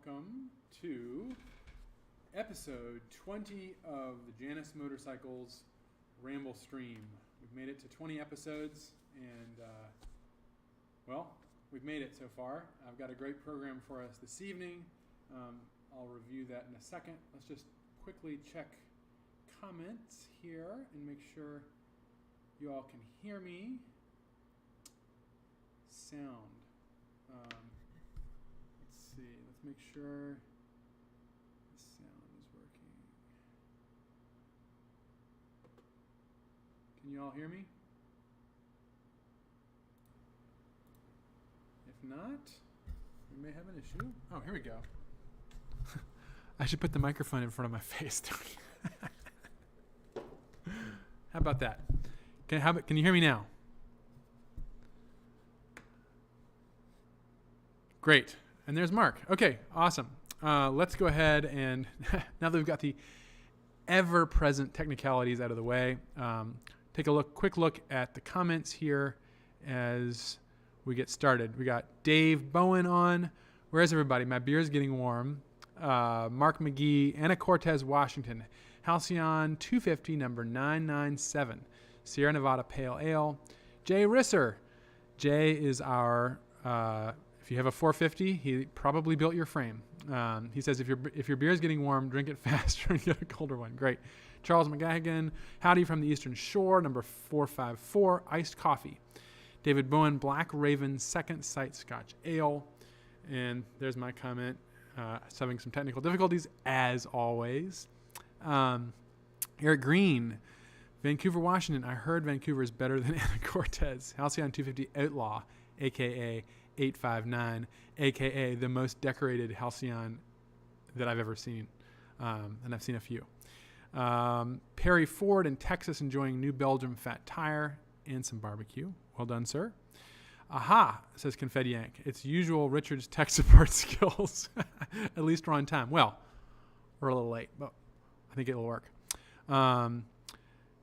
welcome to episode 20 of the Janus Motorcycles Ramblestream. We've made it to 20 episodes, and we've made it so far. I've got a great program for us this evening. I'll review that in a second. Let's just quickly check comments here and make sure you all can hear me. Sound. Let's see. Let's make sure the sound is working. Can you all hear me? If not, we may have an issue. Oh, here we go. I should put the microphone in front of my face. How about that? Can you hear me now? Great. And there's Mark. Okay, awesome. Let's go ahead and now that we've got the ever-present technicalities out of the way, take a quick look at the comments here as we get started. We got Dave Bowen on. Where's everybody? My beer's getting warm. Mark McGee, Anna Cortez, Washington. Halcyon 250, number 997. Sierra Nevada Pale Ale. Jay Risser. Jay is our... if you have a 450, he probably built your frame. He says if your beer is getting warm, drink it faster and get a colder one. Great. Charles McGagan, howdy from the Eastern Shore, number 454, iced coffee. David Bowen, Black Raven, Second Sight Scotch Ale. And there's my comment. Having some technical difficulties, as always. Eric Green, Vancouver, Washington. I heard Vancouver is better than Anna Cortez. Halcyon 250 Outlaw, a.k.a. 859, a.k.a. the most decorated Halcyon that I've ever seen. And I've seen a few. Perry Ford in Texas enjoying New Belgium fat tire and some barbecue. Well done, sir. Aha, says Confetti Yank. It's usual Richard's tech support skills. At least we're on time. Well, we're a little late, but I think it'll work.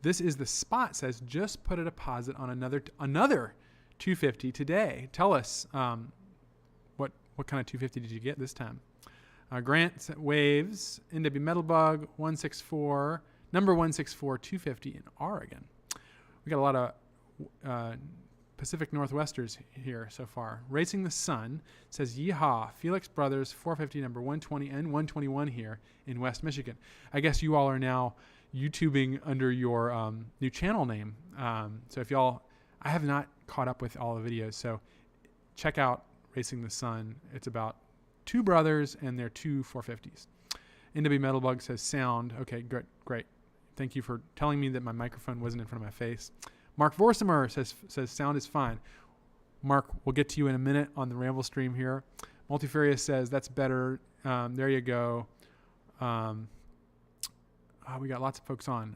This is the spot, says just put a deposit on another 250 today. Tell us what kind of 250 did you get this time? Grant Waves, NW Metalbug, 164, number 164, 250 in Oregon. We got a lot of Pacific Northwesters here so far. Racing the Sun says, yeehaw, Felix Brothers, 450, number 120 and 121 here in West Michigan. I guess you all are now YouTubing under your new channel name. So if y'all, I have not caught up with all the videos, so check out Racing the Sun. It's about two brothers and their two 450s. NW Metalbug says sound. Okay, great. Thank you for telling me that my microphone wasn't in front of my face. Mark Vorsimer says sound is fine. Mark, we'll get to you in a minute on the Ramblestream here. Multifarious says that's better. There you go. We got lots of folks on.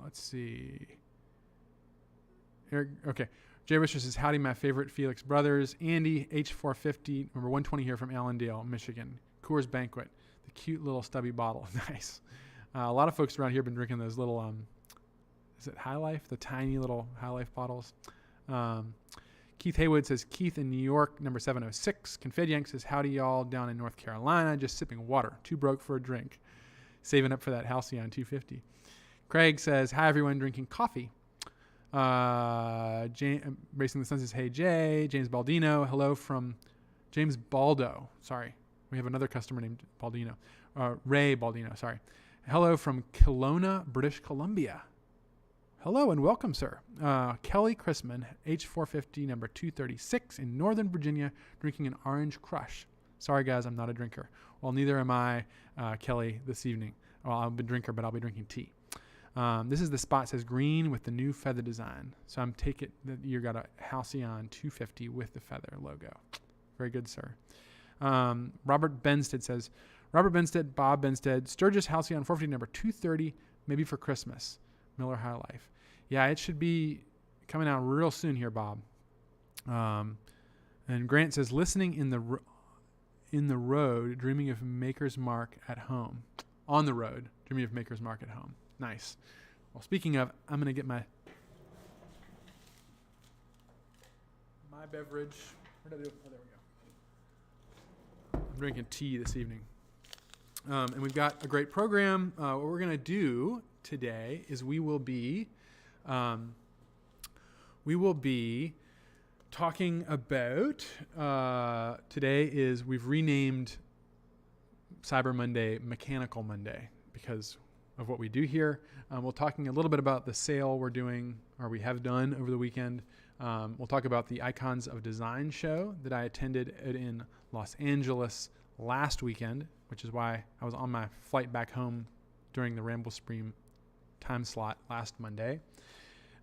Let's see. Okay. Jay Risher says, howdy, my favorite Felix Brothers. Andy, H450, number 120 here from Allendale, Michigan. Coors Banquet, the cute little stubby bottle. Nice. A lot of folks around here have been drinking those little, is it High Life? The tiny little High Life bottles. Keith Haywood says, Keith in New York, number 706. Confed Yank says, howdy y'all down in North Carolina, just sipping water. Too broke for a drink. Saving up for that Halcyon 250. Craig says, hi everyone, drinking coffee. Racing the Sun says, hey Jay. James Baldino, hello from James Baldo. Sorry, we have another customer named Baldino. Ray Baldino, sorry. Hello from Kelowna, British Columbia. Hello and welcome, sir. Kelly Chrisman, H450, number 236 in Northern Virginia, drinking an Orange Crush. Sorry, guys, I'm not a drinker. Well, neither am I, Kelly, this evening. Well, I'm a drinker, but I'll be drinking tea. This is the spot, says green with the new feather design. So I'm taking that you got a Halcyon 250 with the feather logo. Very good, sir. Robert Benstead says, Robert Benstead, Bob Benstead, Sturgis Halcyon 450, number 230, maybe for Christmas. Miller High Life. Yeah, it should be coming out real soon here, Bob. And Grant says, listening in the road, dreaming of Maker's Mark at home. On the road, dreaming of Maker's Mark at home. Nice. Well, speaking of, I'm going to get my beverage What did I do? Oh, there we go. I'm drinking tea this evening. And we've got a great program. What we're going to do today is we will be talking about, we've renamed Cyber Monday Mechanical Monday because of what we do here. We're talking a little bit about the sale we're doing, or we have done over the weekend. We'll talk about the Icons of Design show that I attended in Los Angeles last weekend, which is why I was on my flight back home during the Ramblestream time slot last Monday.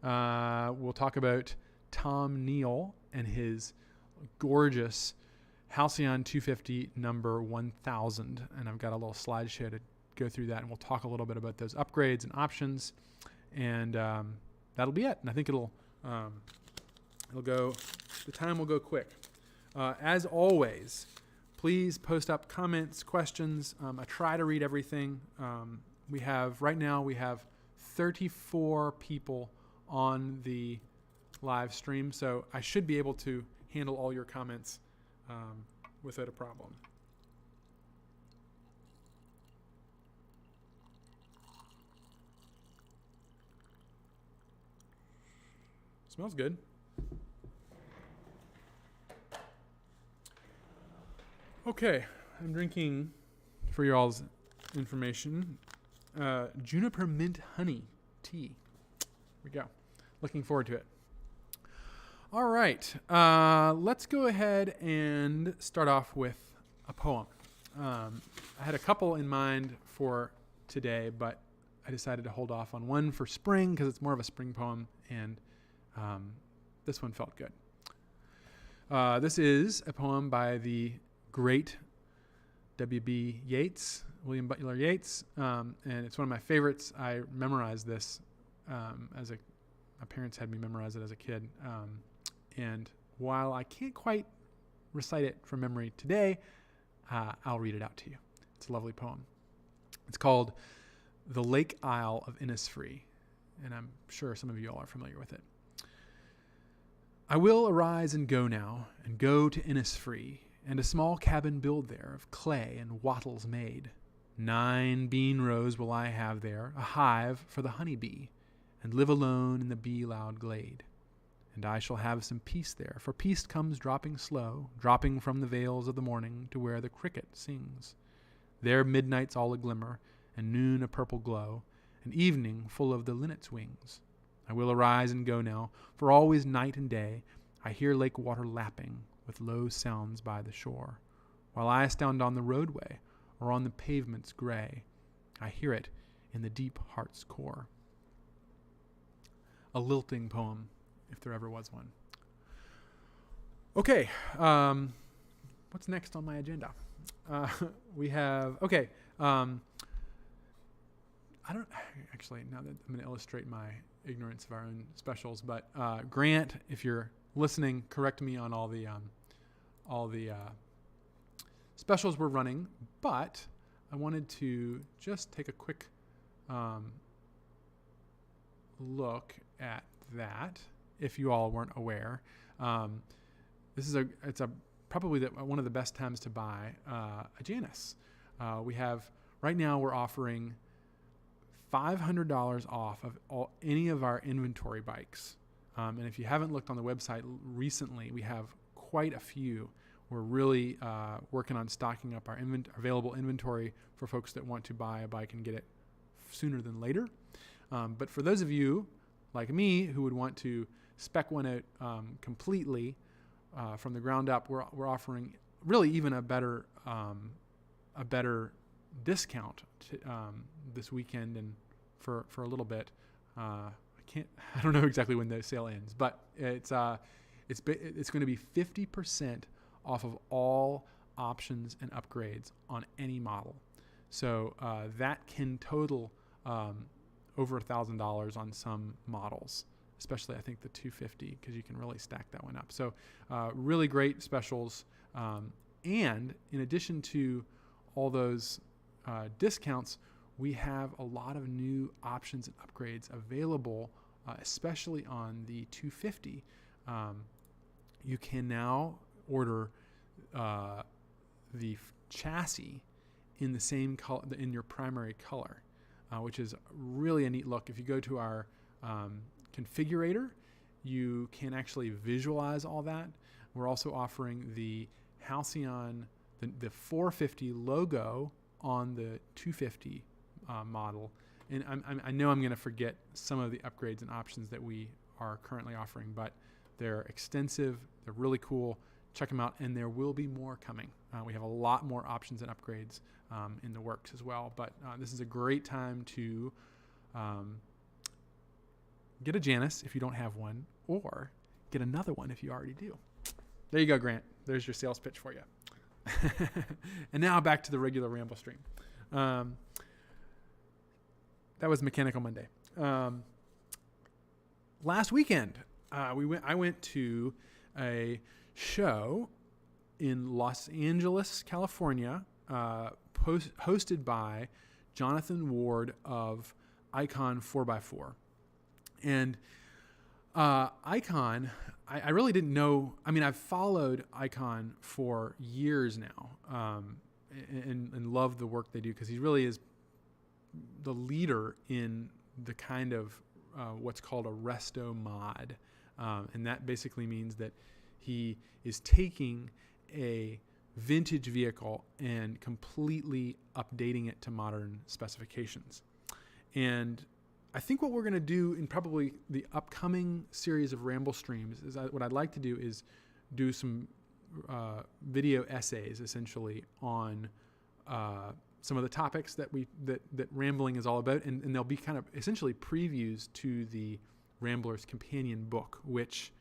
We'll talk about Tom Neal and his gorgeous Halcyon 250 number 1000. And I've got a little slideshow to go through that, and we'll talk a little bit about those upgrades and options. And that'll be it. And I think the time will go quick. As always, please post up comments, questions. I try to read everything. Right now we have 34 people on the live stream, so I should be able to handle all your comments without a problem. Smells good. Okay, I'm drinking, for your all's information, juniper mint honey tea. Here we go. Looking forward to it. All right, let's go ahead and start off with a poem. I had a couple in mind for today, but I decided to hold off on one for spring because it's more of a spring poem, and this one felt good. This is a poem by the great W.B. Yeats, William Butler Yeats, and it's one of my favorites. I memorized this my parents had me memorize it as a kid. And while I can't quite recite it from memory today, I'll read it out to you. It's a lovely poem. It's called The Lake Isle of Innisfree, and I'm sure some of you all are familiar with it. I will arise and go now, and go to Innisfree, and a small cabin build there of clay and wattles made. 9 bean rows will I have there, a hive for the honey bee, and live alone in the bee-loud glade. And I shall have some peace there, for peace comes dropping slow, dropping from the vales of the morning to where the cricket sings. There midnight's all a glimmer, and noon a purple glow, and evening full of the linnet's wings. I will arise and go now, for always night and day I hear lake water lapping with low sounds by the shore. While I stand on the roadway, or on the pavement's gray, I hear it in the deep heart's core. A lilting poem, if there ever was one. Okay, what's next on my agenda? We have, okay, I don't, actually, now that I'm going to illustrate my ignorance of our own specials, but Grant, if you're listening, correct me on all the specials we're running, but I wanted to just take a quick look at that, if you all weren't aware. It's probably one of the best times to buy a Janus. Right now we're offering $500 off of any of our inventory bikes. And if you haven't looked on the website recently, we have quite a few. We're really working on stocking up our available inventory for folks that want to buy a bike and get it sooner than later. But for those of you like me who would want to spec one out completely from the ground up, we're offering really even a better discount this weekend and for a little bit. I don't know exactly when the sale ends, but it's going to be 50% off of all options and upgrades on any model. So that can total over $1,000 on some models, especially I think the 250, because you can really stack that one up. So really great specials. And in addition to all those discounts, we have a lot of new options and upgrades available, especially on the 250. You can now order the chassis in the same color, in your primary color, which is really a neat look. If you go to our configurator, you can actually visualize all that. We're also offering the Halcyon, the 450 logo on the 250 model. And I know I'm going to forget some of the upgrades and options that we are currently offering, but they're extensive. They're really cool. Check them out, and there will be more coming. We have a lot more options and upgrades in the works as well. But this is a great time to get a Janus if you don't have one, or get another one if you already do. There you go, Grant. There's your sales pitch for you. And now back to the regular Ramblestream. That was Mechanical Monday. Last weekend, I went to a show in Los Angeles, California, hosted by Jonathan Ward of Icon 4x4. And Icon, I really didn't know. I mean, I've followed Icon for years now, and love the work they do, because he really is the leader in the kind of what's called a resto mod. And that basically means that he is taking a vintage vehicle and completely updating it to modern specifications. And I think what we're going to do in probably the upcoming series of Ramble Streams is what I'd like to do is do some video essays, essentially, on some of the topics that Rambling is all about, and they'll be kind of essentially previews to the Rambler's Companion book, which,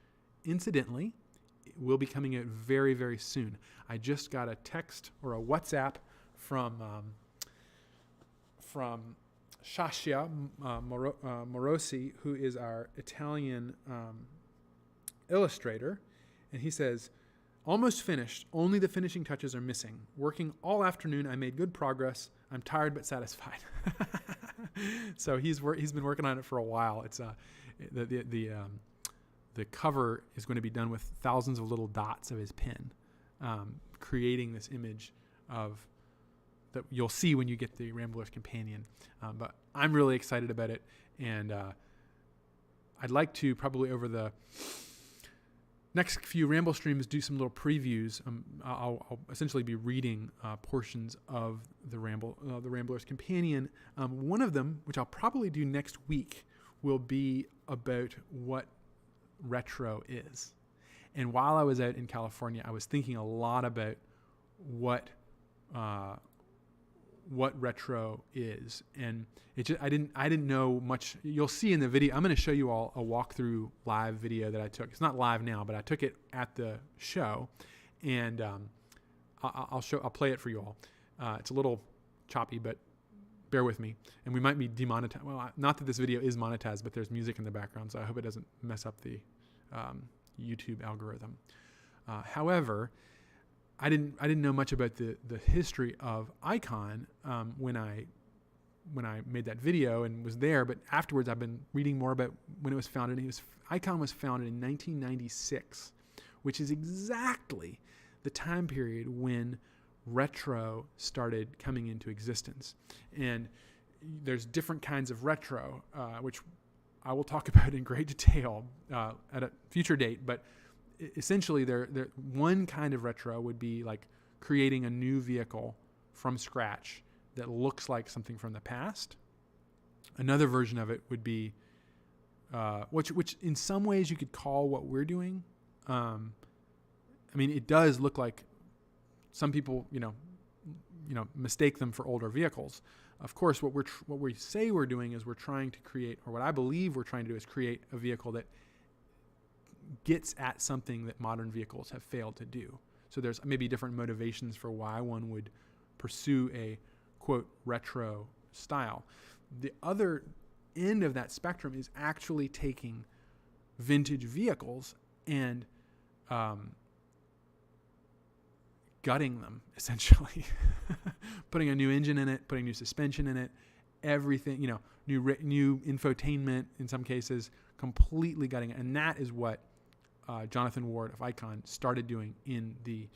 incidentally, will be coming out very, very soon. I just got a text or a WhatsApp from Shasha Morosi, who is our Italian illustrator, and he says, "Almost finished. Only the finishing touches are missing. Working all afternoon, I made good progress. I'm tired but satisfied." So he's been working on it for a while. It's the cover is going to be done with thousands of little dots of his pen, creating this image of that you'll see when you get the Rambler's Companion. But I'm really excited about it, and I'd like to probably over the next few Ramble Streams do some little previews. I'll essentially be reading portions of the Rambler's Companion. One of them, which I'll probably do next week, will be about what retro is. And while I was out in California, I was thinking a lot about what retro is, and I didn't know much. You'll see in the video. I'm going to show you all a walkthrough live video that I took. It's not live now, but I took it at the show, and I'll play it for you all. It's a little choppy, but bear with me. And we might be demonetized. Well, not that this video is monetized, but there's music in the background, so I hope it doesn't mess up the YouTube algorithm. However, I didn't know much about the history of Icon when I made that video and was there, but afterwards I've been reading more about when it was founded. Icon was founded in 1996, which is exactly the time period when retro started coming into existence. And there's different kinds of retro, which I will talk about in great detail at a future date, but essentially one kind of retro would be like creating a new vehicle from scratch that looks like something from the past. Another version of it would be which in some ways you could call what we're doing. I mean, it does look like some people mistake them for older vehicles. Of course, what we say we're doing is we're trying to create, or what I believe we're trying to do is create a vehicle that gets at something that modern vehicles have failed to do. So there's maybe different motivations for why one would pursue a, quote, retro style. The other end of that spectrum is actually taking vintage vehicles and gutting them, essentially. Putting a new engine in it, putting new suspension in it, everything, new infotainment in some cases, completely gutting it. And that is what Jonathan Ward of Icon started doing in the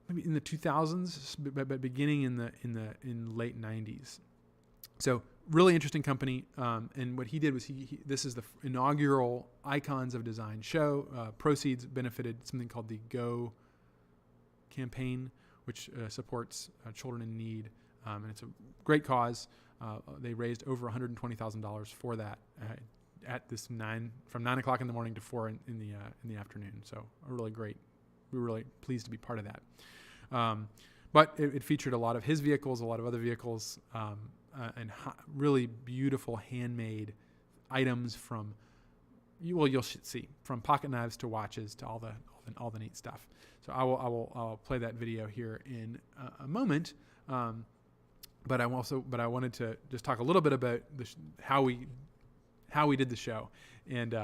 maybe in the 2000s, but beginning in late 90s. So really interesting company. And what he did was this is the inaugural Icons of Design show. Proceeds benefited something called the Go campaign, which supports children in need. And it's a great cause. They raised over $120,000 for that at this from 9 o'clock in the morning to 4 in the afternoon. So a really great. We were really pleased to be part of that. But it featured a lot of his vehicles, a lot of other vehicles, and really beautiful handmade items from. You'll see from pocket knives to watches to all the neat stuff. So I'll play that video here in a moment. But I wanted to just talk a little bit about how we did the show. And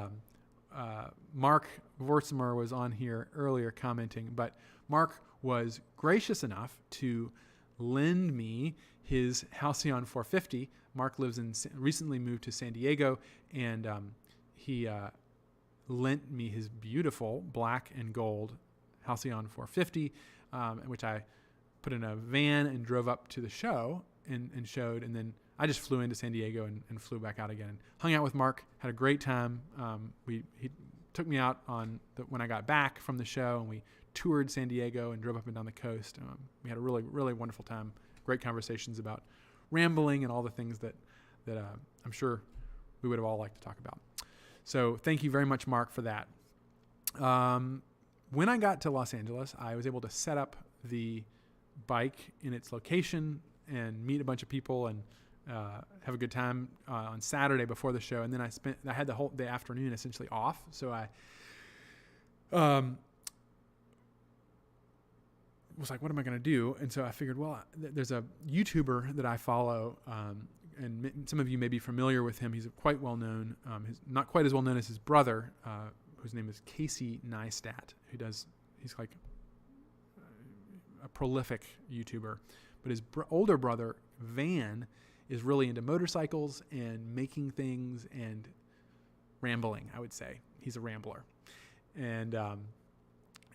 Mark Vorsemer was on here earlier commenting, but Mark was gracious enough to lend me his Halcyon 450. Mark recently moved to San Diego, and he lent me his beautiful black and gold Halcyon 450, which I put in a van and drove up to the show and showed, and then I just flew into San Diego and flew back out again. Hung out with Mark, had a great time. He took me out when I got back from the show, and we toured San Diego and drove up and down the coast. We had a really, really wonderful time. Great conversations about rambling and all the things that I'm sure we would have all liked to talk about. So thank you very much, Mark, for that. When I got to Los Angeles, I was able to set up the bike in its location and meet a bunch of people and have a good time on Saturday before the show. And then I had the afternoon essentially off. So I was like, what am I going to do? And so I figured, well, there's a YouTuber that I follow, and some of you may be familiar with him. He's quite well known. He's not quite as well known as his brother, whose name is Casey Neistat, he's like a prolific YouTuber. But his older brother, Van, is really into motorcycles and making things and rambling, I would say. He's a rambler. And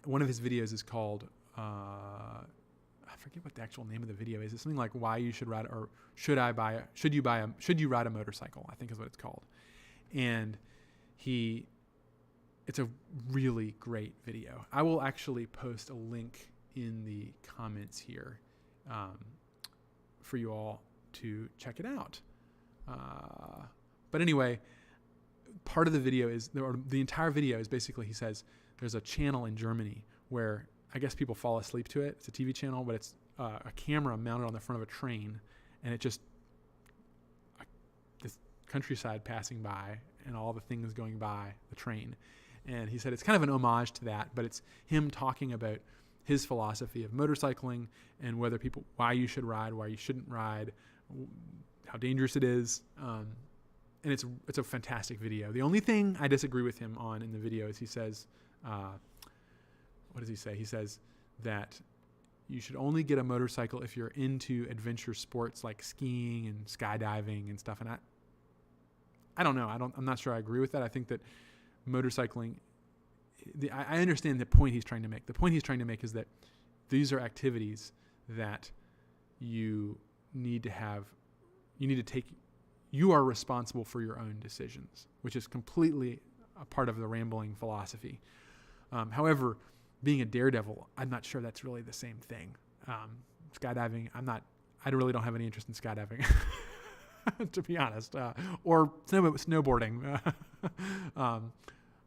one of his videos is called, I forget what the actual name of the video is. It's something like why you should ride, or should you ride a motorcycle, I think is what it's called. And it's a really great video. I will actually post a link in the comments here for you all to check it out. But anyway, part of the video the entire video is basically, he says there's a channel in Germany where I guess people fall asleep to it. It's a TV channel, but it's a camera mounted on the front of a train, and it just this countryside passing by and all the things going by the train. And he said it's kind of an homage to that, but it's him talking about his philosophy of motorcycling and why you should ride, why you shouldn't ride, how dangerous it is. And it's a fantastic video. The only thing I disagree with him on in the video is he says, what does he say? He says that you should only get a motorcycle if you're into adventure sports like skiing and skydiving and stuff. And I don't know. I'm not sure I agree with that. I think that motorcycling, I understand the point he's trying to make. The point he's trying to make is that these are activities that you need to take. You are responsible for your own decisions, which is completely a part of the rambling philosophy. However, being a daredevil, I'm not sure that's really the same thing. Skydiving, I really don't have any interest in skydiving, to be honest, or snowboarding.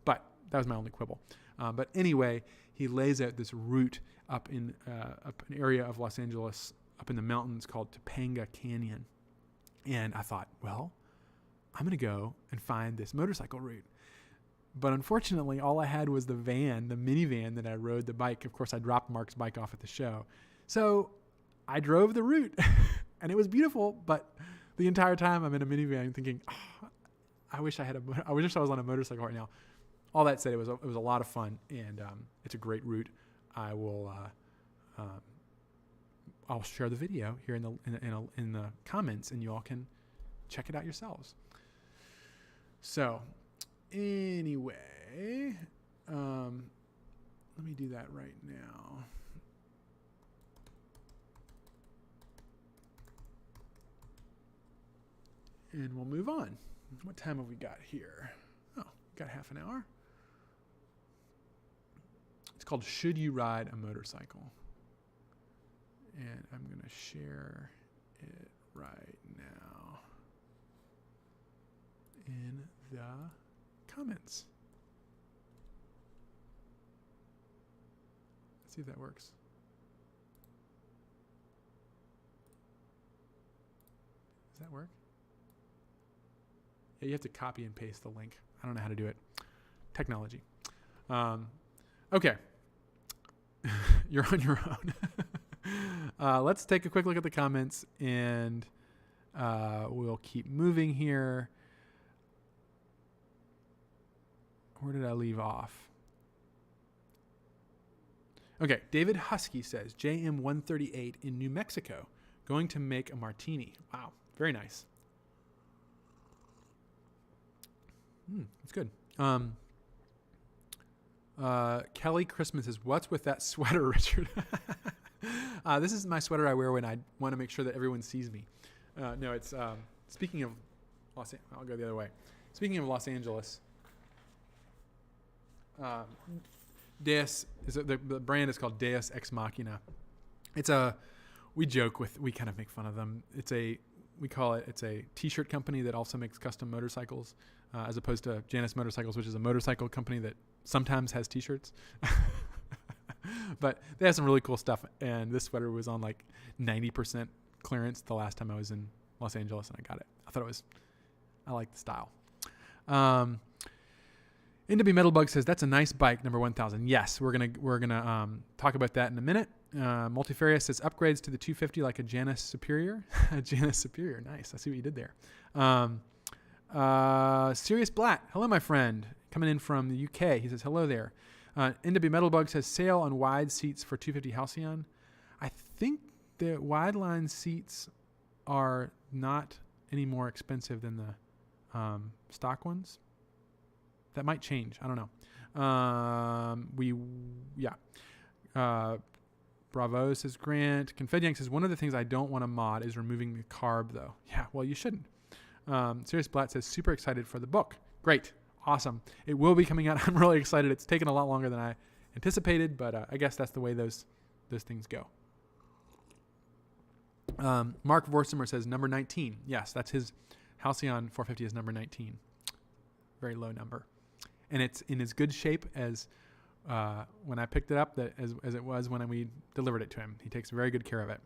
But that was my only quibble. But anyway, he lays out this route up in an area of Los Angeles, up in the mountains called Topanga Canyon. And I thought, well, I'm going to go and find this motorcycle route. But unfortunately, all I had was the minivan that I rode the bike. Of course, I dropped Mark's bike off at the show. So I drove the route, and it was beautiful. But the entire time I'm in a minivan thinking, I wish I was on a motorcycle right now. All that said, it was a lot of fun, and it's a great route. I'll share the video here in the comments, and you all can check it out yourselves. So anyway, Okay. Let me do that right now. And we'll move on. What time have we got here? Oh, got half an hour. It's called Should You Ride a Motorcycle? And I'm going to share it right now in the comments. Let's see if that works. Does that work? Yeah, you have to copy and paste the link. I don't know how to do it. Technology. Okay. You're on your own. Let's take a quick look at the comments, and we'll keep moving here. Where did I leave off? Okay, David Husky says, JM138 in New Mexico, going to make a martini. Wow, very nice. It's good. Kelly Christmas says, what's with that sweater, Richard? This is my sweater I wear when I want to make sure that everyone sees me. No, it's speaking of I'll go the other way. Speaking of Los Angeles, Deus is the brand is called Deus Ex Machina. We kind of make fun of them. It's a t-shirt company that also makes custom motorcycles, as opposed to Janus Motorcycles, which is a motorcycle company that sometimes has t-shirts. But they have some really cool stuff, and this sweater was on like 90% clearance the last time I was in Los Angeles, and I got it. I like the style. NW Metalbug says, that's a nice bike, number 1000. Yes, we're gonna talk about that in a minute. Multifarious says, upgrades to the 250 like a Janus Superior. A Janus Superior, nice. I see what you did there. Sirius Blatt, hello my friend, coming in from the UK. He says, hello there. NW Metalbug says, sale on wide seats for 250 Halcyon. I think the wide line seats are not any more expensive than the stock ones. That might change. I don't know. Bravo says, Grant. Confediang says, one of the things I don't want to mod is removing the carb, though. Yeah, well, you shouldn't. Sirius Blatt says, super excited for the book. Great. Awesome. It will be coming out. I'm really excited. It's taken a lot longer than I anticipated, but I guess that's the way those things go. Mark Vorsimer says, number 19. Yes, that's his Halcyon 450 is number 19. Very low number. And it's in as good shape as when I picked it up as it was when we delivered it to him. He takes very good care of it.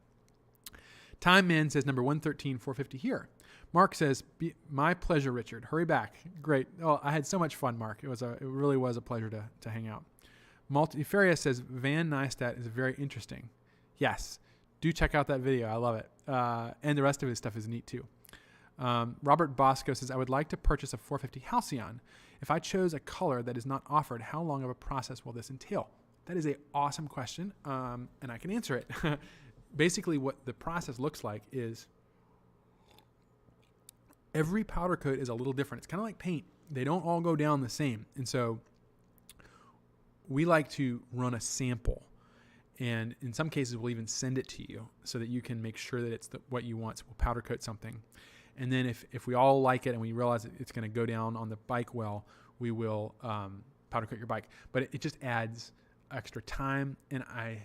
Time Man says, number 113, 450 here. Mark says, my pleasure, Richard. Hurry back. Great. Oh, I had so much fun, Mark. It really was a pleasure to hang out. Multifarious says, Van Neistat is very interesting. Yes. Do check out that video. I love it. And the rest of his stuff is neat too. Robert Bosco says, I would like to purchase a 450 Halcyon. If I chose a color that is not offered, how long of a process will this entail? That is an awesome question, and I can answer it. Basically, what the process looks like is every powder coat is a little different. It's kind of like paint. They don't all go down the same. And so we like to run a sample. And in some cases, we'll even send it to you so that you can make sure that it's what you want. So we'll powder coat something. And then if we all like it and we realize it's going to go down on the bike well, we will powder coat your bike. But it just adds extra time. And I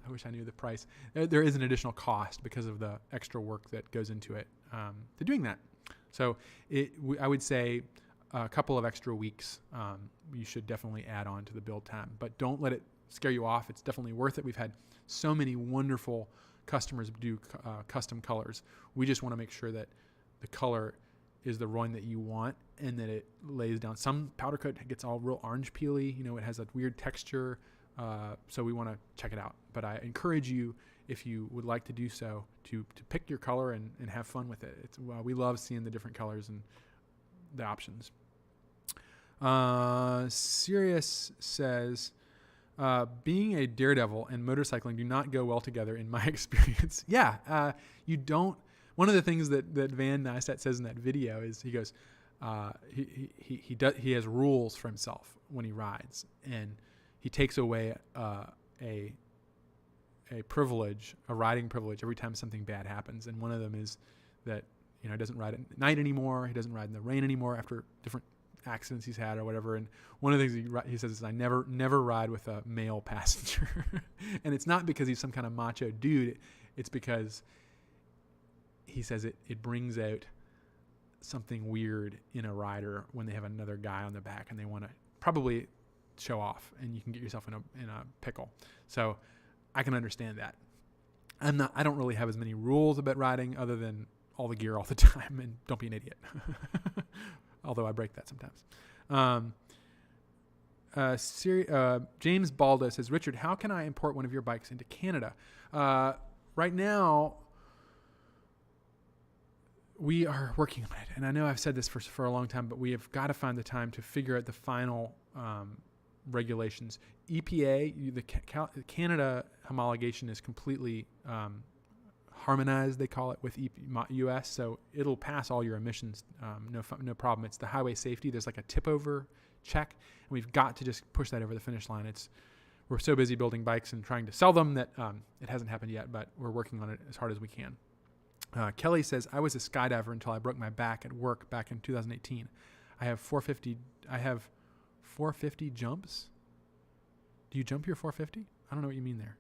wish I knew the price. There is an additional cost because of the extra work that goes into it to doing that. So I would say a couple of extra weeks you should definitely add on to the build time. But don't let it scare you off. It's definitely worth it. We've had so many wonderful customers do custom colors. We just want to make sure that the color is the one that you want and that it lays down. Some powder coat gets all real orange peely. It has a weird texture. So we want to check it out. But I encourage you, if you would like to do so, to pick your color and have fun with it. We love seeing the different colors and the options. Sirius says, being a daredevil and motorcycling do not go well together in my experience. Yeah, you don't. One of the things that Van Neistat says in that video is, he goes, he has rules for himself when he rides, and he takes away a privilege, a riding privilege, every time something bad happens. And one of them is that he doesn't ride at night anymore. He doesn't ride in the rain anymore after different accidents he's had or whatever. And one of the things he says is, I never ride with a male passenger. And it's not because he's some kind of macho dude. It's because he says it brings out something weird in a rider when they have another guy on the back and they want to probably show off, and you can get yourself in a pickle. So I can understand that. I don't really have as many rules about riding other than all the gear all the time, and don't be an idiot. Although I break that sometimes. James Balda says, Richard, how can I import one of your bikes into Canada? Right now, we are working on it. And I know I've said this for a long time, but we have got to find the time to figure out the final regulations. EPA, the Canada homologation is completely harmonized, they call it, with US, so it'll pass all your emissions, no problem. It's the highway safety. There's like a tip over check, and we've got to just push that over the finish line. We're so busy building bikes and trying to sell them that it hasn't happened yet, but we're working on it as hard as we can. Kelly says, I was a skydiver until I broke my back at work back in 2018. I have 450 jumps. Do you jump your 450? I don't know what you mean there.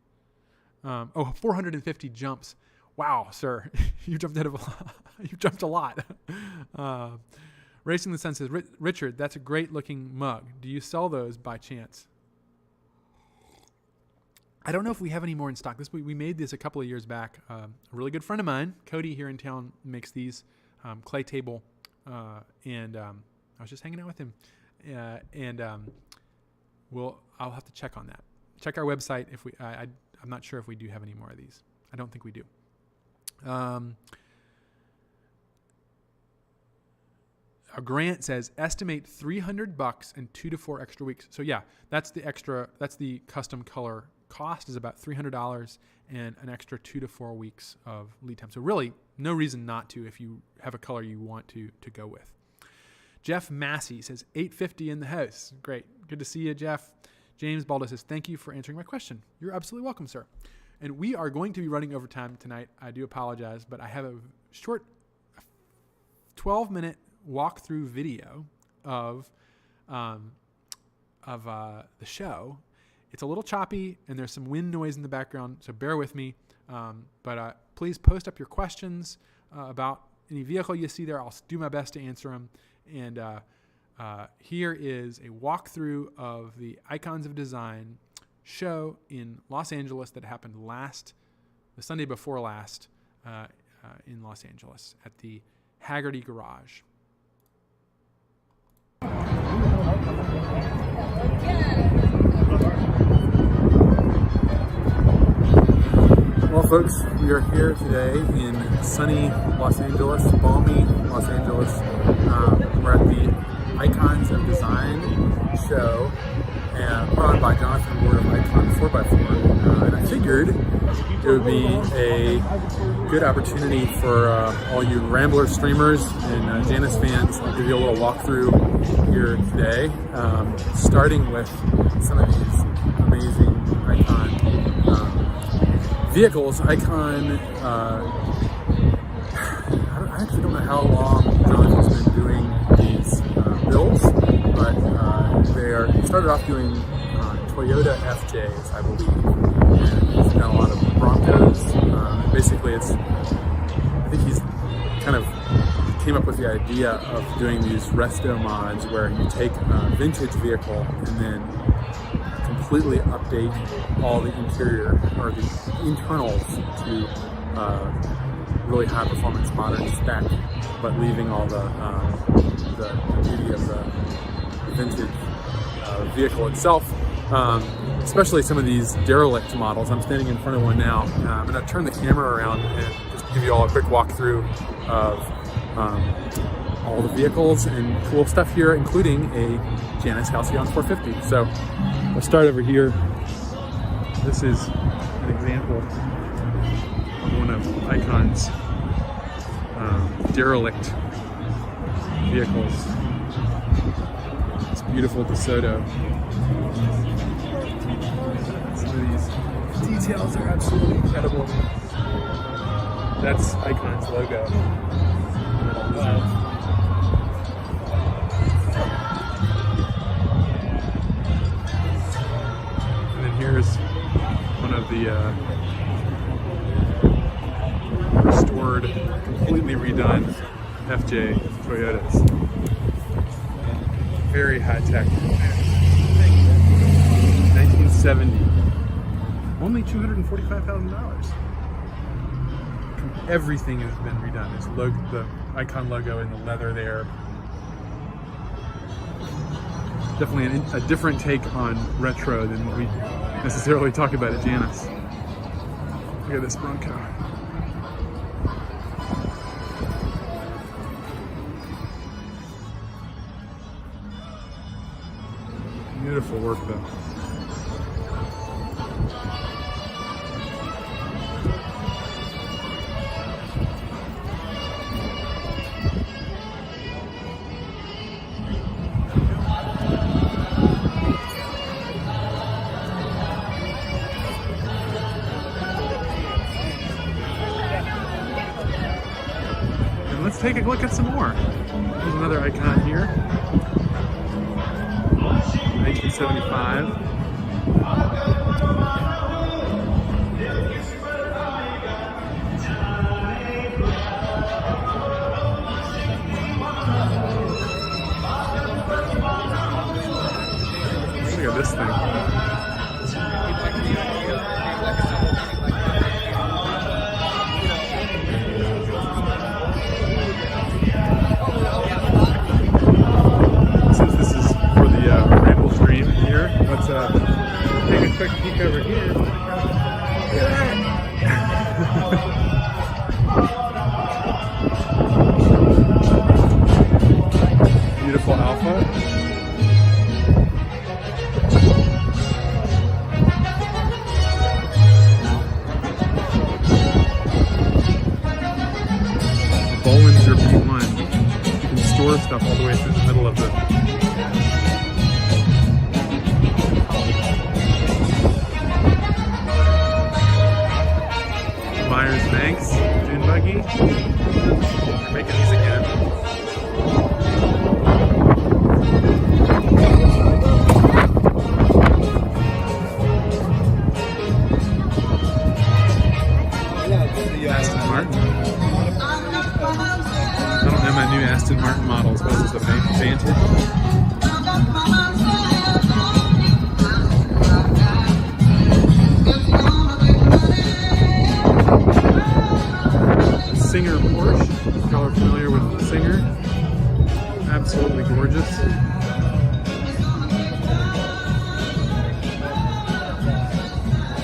450 jumps. Wow, sir, you jumped you jumped a lot. Racing the Sun says, Richard, that's a great looking mug. Do you sell those by chance? I don't know if we have any more in stock. We made this a couple of years back. A really good friend of mine, Cody, here in town, makes these clay table, and I was just hanging out with him, I'll have to check on that. Check our website if I'm not sure if we do have any more of these. I don't think we do. Grant says, estimate $300 and 2 to 4 extra weeks. So yeah, that's the custom color cost, is about $300 and an extra 2 to 4 weeks of lead time. So really no reason not to if you have a color you want to go with. Jeff Massey says, $850 in the house. Great. Good to see you, Jeff. James Balda says, thank you for answering my question. You're absolutely welcome, sir. And we are going to be running overtime tonight. I do apologize, but I have a short 12-minute walkthrough video of the show. It's a little choppy, and there's some wind noise in the background, so bear with me. But please post up your questions about any vehicle you see there. I'll do my best to answer them. And here is a walkthrough of the Icons of Design show in Los Angeles that happened the Sunday before last in Los Angeles at the Haggerty Garage. Well, folks, we are here today in sunny Los Angeles, balmy Los Angeles. We're at the Icons of Design show, put on by Jonathan Ward of Icon 4x4. And I figured it would be a good opportunity for all you Rambler streamers and Janus fans. I'll give you a little walkthrough here today, starting with some of these amazing Icon vehicles. Icon, I actually don't know how long Jonathan's been doing these builds, but he started off doing Toyota FJs, I believe, and he's done a lot of Broncos. Basically, I think he's kind of came up with the idea of doing these resto mods where you take a vintage vehicle and then completely update all the interior or the internals to really high performance modern spec, but leaving all the beauty of the vintage vehicle itself. Especially some of these derelict models. I'm standing in front of one now. I'm going to turn the camera around and just give you all a quick walkthrough of all the vehicles and cool stuff here, including a Janus Halcyon 450. So we'll start over here. This is an example of one of Icon's derelict vehicles. It's beautiful DeSoto. Some of these details are absolutely incredible. That's Icon's logo. And then here's one of the restored, completely redone FJ Toyotas. Very high tech. 1970. Only $245,000. Everything has been redone. There's the Icon logo in the leather there. Definitely a different take on retro than what we necessarily talk about at Janus. Look at this Bronco. Beautiful work though. And let's take a look at some more. There's another Icon here. 1975. Look at this thing. Since this is for the Ramblestream here, let's take a quick peek over here. Look at that! Beautiful Alpha. Bollinger B1. You can store stuff all the way through the middle of the Banks, Dune Buggy. We're making these again. Aston Martin. I don't know my new Aston Martin models. What is this, a Vantage? Singer Porsche, if y'all are familiar with the Singer. Absolutely gorgeous. Look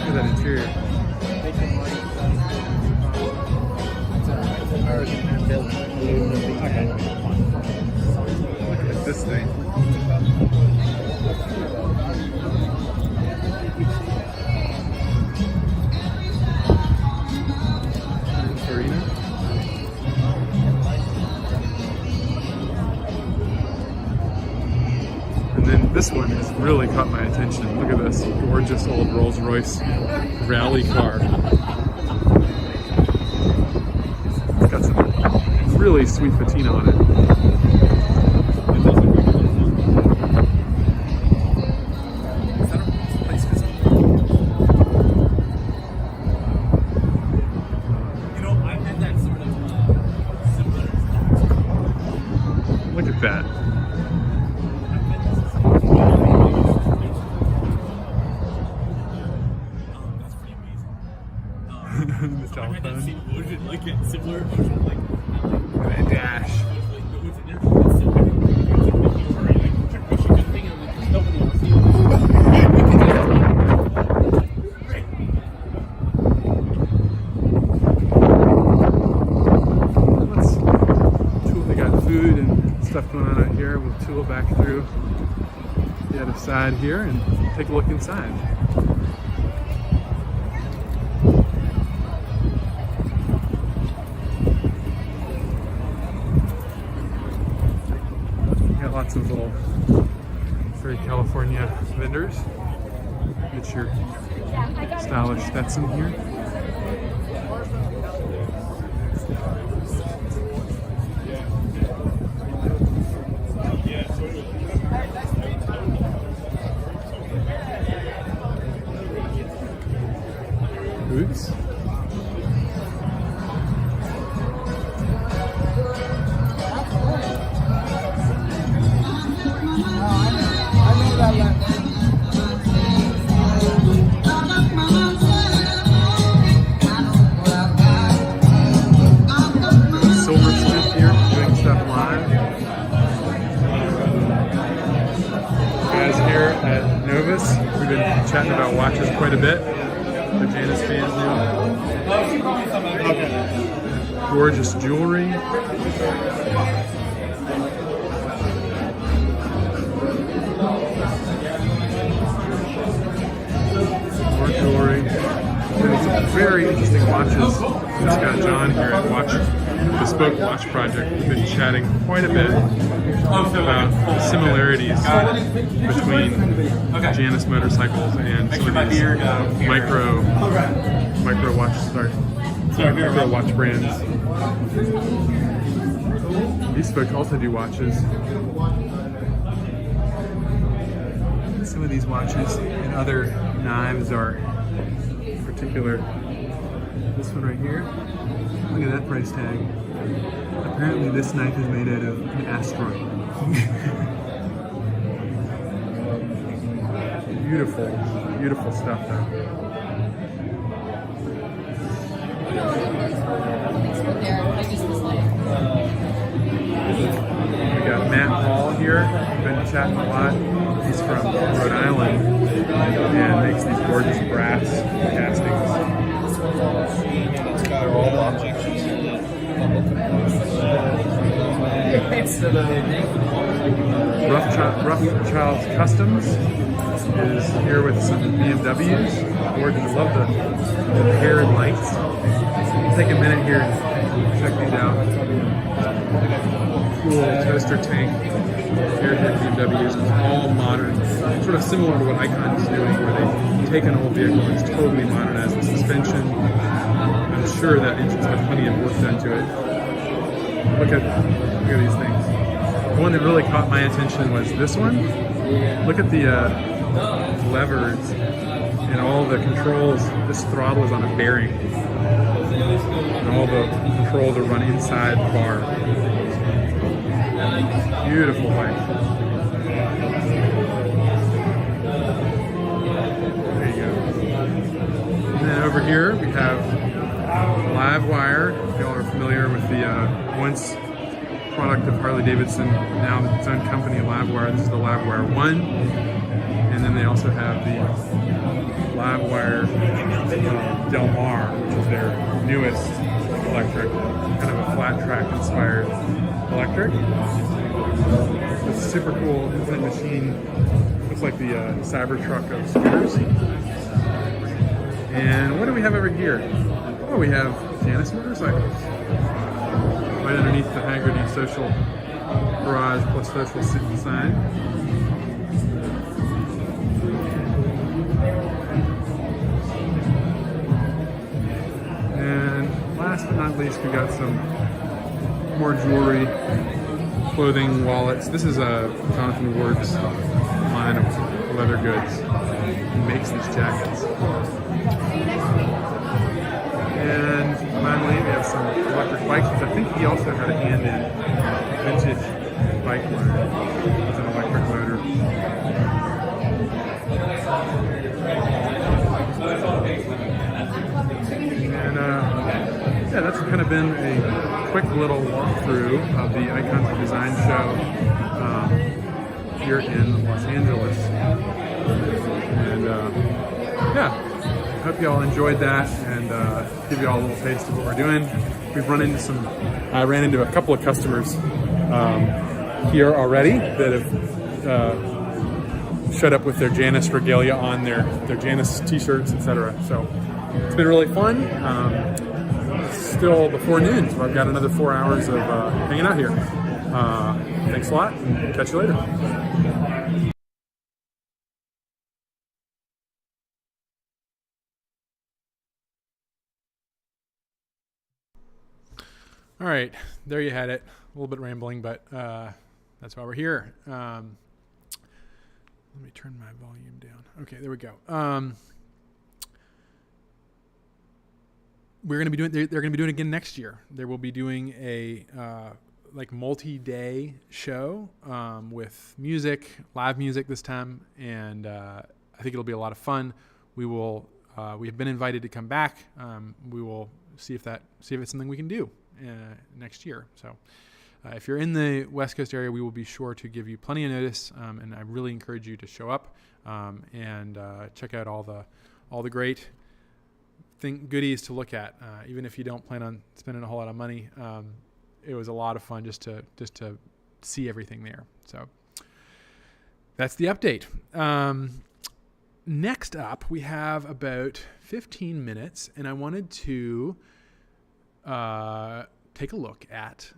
at that interior. Look at this thing. And then this one has really caught my attention. Look at this gorgeous old Rolls-Royce rally car. It's got some really sweet patina on it. Look at that. The telephone. And a dash. They got food and stuff going on out here. We'll tool back through the other side here and take a look inside. Lots of little, very California vendors. Get your stylish Stetson here. Boots. Silversmith here, doing stuff live. Guys here at Novus, we've been chatting about watches quite a bit. The Janus fans now. Gorgeous jewelry. More jewelry. There's some very interesting watches. It's got John here at Bespoke Watch Project. We've been chatting quite a bit about similarities between Janus motorcycles and some of these micro watch brands. Bespoke also do watches. Some of these watches and other knives are particular. This one right here, look at that price tag. Apparently this knife is made out of an asteroid. Beautiful, beautiful stuff though. We got Matt Hall here, been chatting a lot. He's from Rhode Island and makes these gorgeous brass castings. They're all objects. Rough Customs is here with some BMWs. Gorgeous. Love the paired lights. Take a minute here and check these out. Cool toaster tank. Paired with BMWs. All modern. Sort of similar to what Icon is doing, where they take an old vehicle and totally modernize the suspension. I'm sure that engine's had plenty of work done to it. Look at these things. The one that really caught my attention was this one. Look at the levers and all the controls. This throttle is on a bearing. And all the controls are run inside the bar. Beautiful bike. There you go. And then over here we have Livewire. If y'all are familiar with the once product of Harley Davidson, now its own company, Livewire. This is the Livewire 1. And then they also have the Livewire Del Mar, which is their newest electric, kind of a flat track inspired electric. It's super cool, infinite machine. Looks like the Cybertruck of scooters. And what do we have over here? Oh, we have Janus motorcycles. Right underneath the Haggerty Social Garage plus Social sign. And last but not least, we got some more jewelry, clothing, wallets. This is a Jonathan Ward's line of leather goods. He makes these jackets. And finally, we have some electric bikes, which I think he also had a hand in. Vintage bike motor with an electric motor. And yeah, that's kind of been a quick little walkthrough of the Icons of Design show here in Los Angeles. And yeah. I hope y'all enjoyed that and give y'all a little taste of what we're doing. We've run into I ran into a couple of customers here already that have showed up with their Janus regalia on, their Janus t-shirts, etc. So it's been really fun. It's still before noon, so I've got another 4 hours of hanging out here. Thanks a lot. Catch you later. All right, there you had it. A little bit rambling, but that's why we're here. Let me turn my volume down. Okay, there we go. We're going to be doing. They're going to be doing it again next year. They will be doing a multi-day show with music, live music this time, and I think it'll be a lot of fun. We will. We have been invited to come back. We will see if it's something we can do next year. So, if you're in the West Coast area, we will be sure to give you plenty of notice, and I really encourage you to show up and check out all the great goodies to look at. Even if you don't plan on spending a whole lot of money, it was a lot of fun just to see everything there. So that's the update. Next up, we have about 15 minutes, and I wanted to take a look at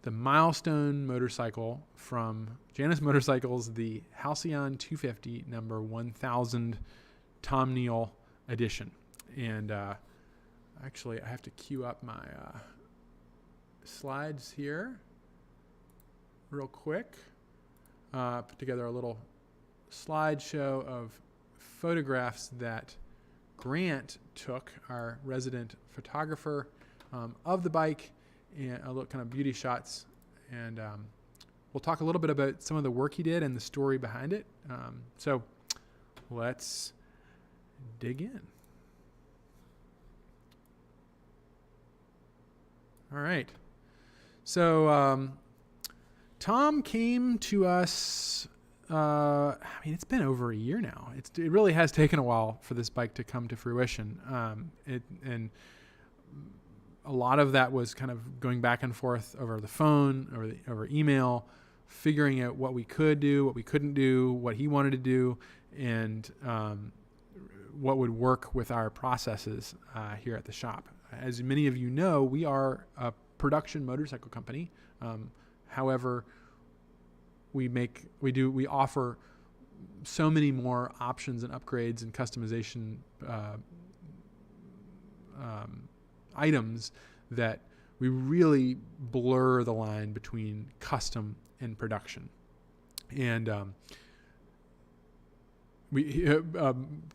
the Milestone motorcycle from Janus Motorcycles, the Halcyon 250 number 1000 Tom Neal edition. And actually, I have to queue up my slides here real quick. Put together a little slideshow of photographs that Grant took, our resident photographer, of the bike, and a little kind of beauty shots. And we'll talk a little bit about some of the work he did and the story behind it. So let's dig in. All right. So Tom came to us. It's been over a year now. It really has taken a while for this bike to come to fruition. And a lot of that was kind of going back and forth over the phone, over email, figuring out what we could do, what we couldn't do, what he wanted to do, and what would work with our processes here at the shop. As many of you know, we are a production motorcycle company. However, we offer so many more options and upgrades and customization items that we really blur the line between custom and production. And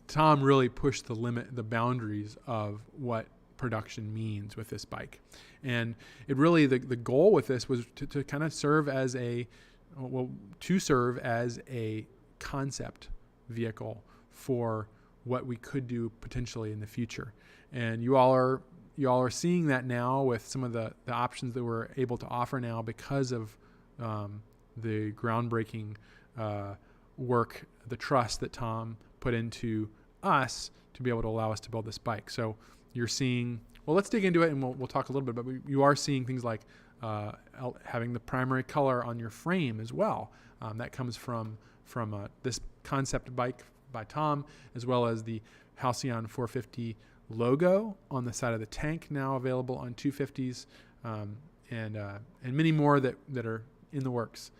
Tom really pushed the boundaries of what production means with this bike. And it really, the goal with this was to kind of serve as a concept vehicle for what we could do potentially in the future. And you all are seeing that now with some of the options that we're able to offer now because of the groundbreaking work, the trust that Tom put into us to be able to allow us to build this bike. So you're seeing, well, let's dig into it and we'll talk a little bit, but you are seeing things like having the primary color on your frame as well. That comes from this concept bike by Tom, as well as the Halcyon 450 logo on the side of the tank, now available on 250s, and many more that are in the works.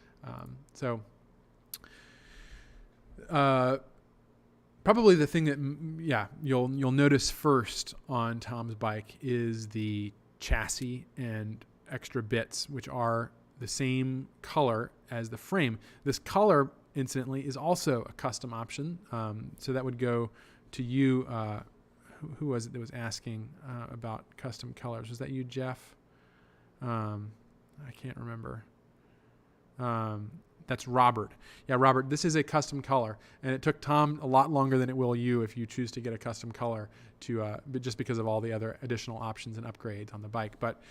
Probably the thing that you'll notice first on Tom's bike is the chassis and extra bits, which are the same color as the frame. This color, incidentally, is also a custom option. So that would go to you. Who was it that was asking about custom colors? Was that you, Jeff? I can't remember. That's Robert. Yeah, Robert, this is a custom color, and it took Tom a lot longer than it will you if you choose to get a custom color just because of all the other additional options and upgrades on the bike. But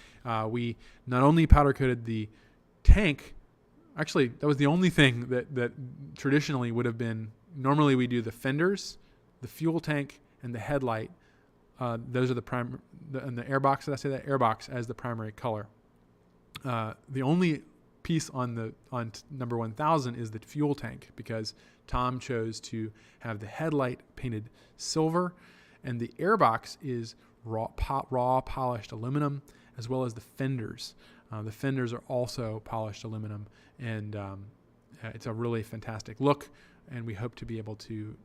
we not only powder coated the tank. Actually, that was the only thing that traditionally would have been. Normally, we do the fenders, the fuel tank, and the headlight. Those are and the airbox. Did I say that? Airbox as the primary color. The only piece on number 1000 is the fuel tank, because Tom chose to have the headlight painted silver, and the airbox is raw polished aluminum, as well as the fenders. The fenders are also polished aluminum, and it's a really fantastic look, and we hope to be able to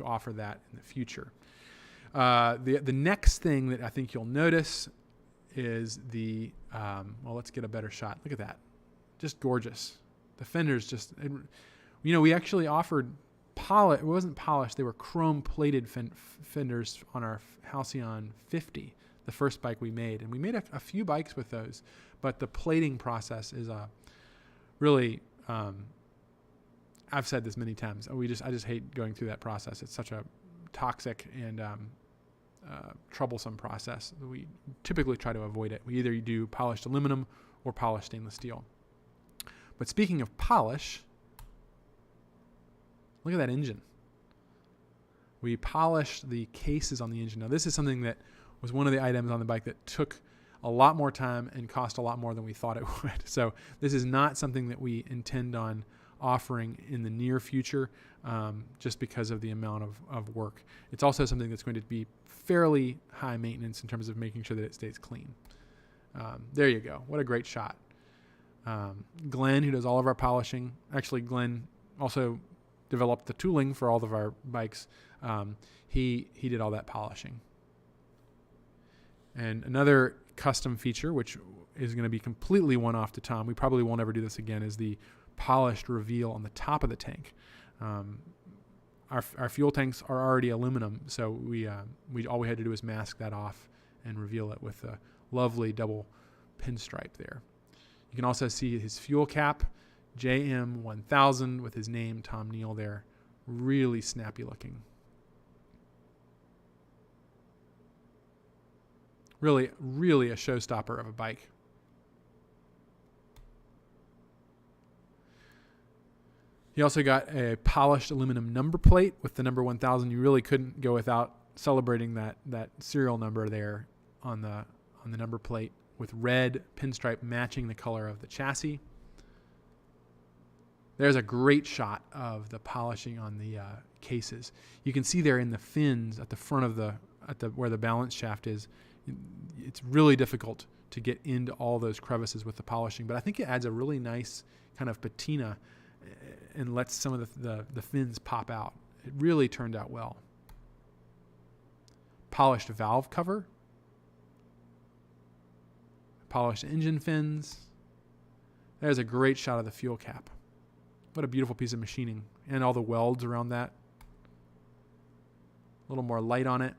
offer that in the future. The next thing that I think you'll notice is let's get a better shot. Look at that. Just gorgeous. The fenders we actually offered it wasn't polished. They were chrome plated fenders on our Halcyon 50, the first bike we made. And we made a few bikes with those, but the plating process is really, I've said this many times. I just hate going through that process. It's such a toxic and troublesome process. We typically try to avoid it. We either do polished aluminum or polished stainless steel. But speaking of polish, look at that engine. We polished the cases on the engine. Now, this is something that was one of the items on the bike that took a lot more time and cost a lot more than we thought it would. So this is not something that we intend on offering in the near future, just because of the amount of work. It's also something that's going to be fairly high maintenance in terms of making sure that it stays clean. There you go. What a great shot. Glenn, who does all of our polishing, actually Glenn also developed the tooling for all of our bikes. He did all that polishing. And another custom feature, which is going to be completely one-off to Tom, we probably won't ever do this again, is the polished reveal on the top of the tank. Our fuel tanks are already aluminum, so we all we had to do was mask that off and reveal it with a lovely double pinstripe there. You can also see his fuel cap, JM1000, with his name, Tom Neal, there. Really snappy looking. Really, really a showstopper of a bike. He also got a polished aluminum number plate with the number 1000. You really couldn't go without celebrating that serial number there on the number plate, with red pinstripe matching the color of the chassis. There's a great shot of the polishing on the cases. You can see there in the fins at the front of where the balance shaft is. It's really difficult to get into all those crevices with the polishing, but I think it adds a really nice kind of patina and lets some of the fins pop out. It really turned out well. Polished valve cover. Polished engine fins. There's a great shot of the fuel cap. What a beautiful piece of machining. And all the welds around that. A little more light on it.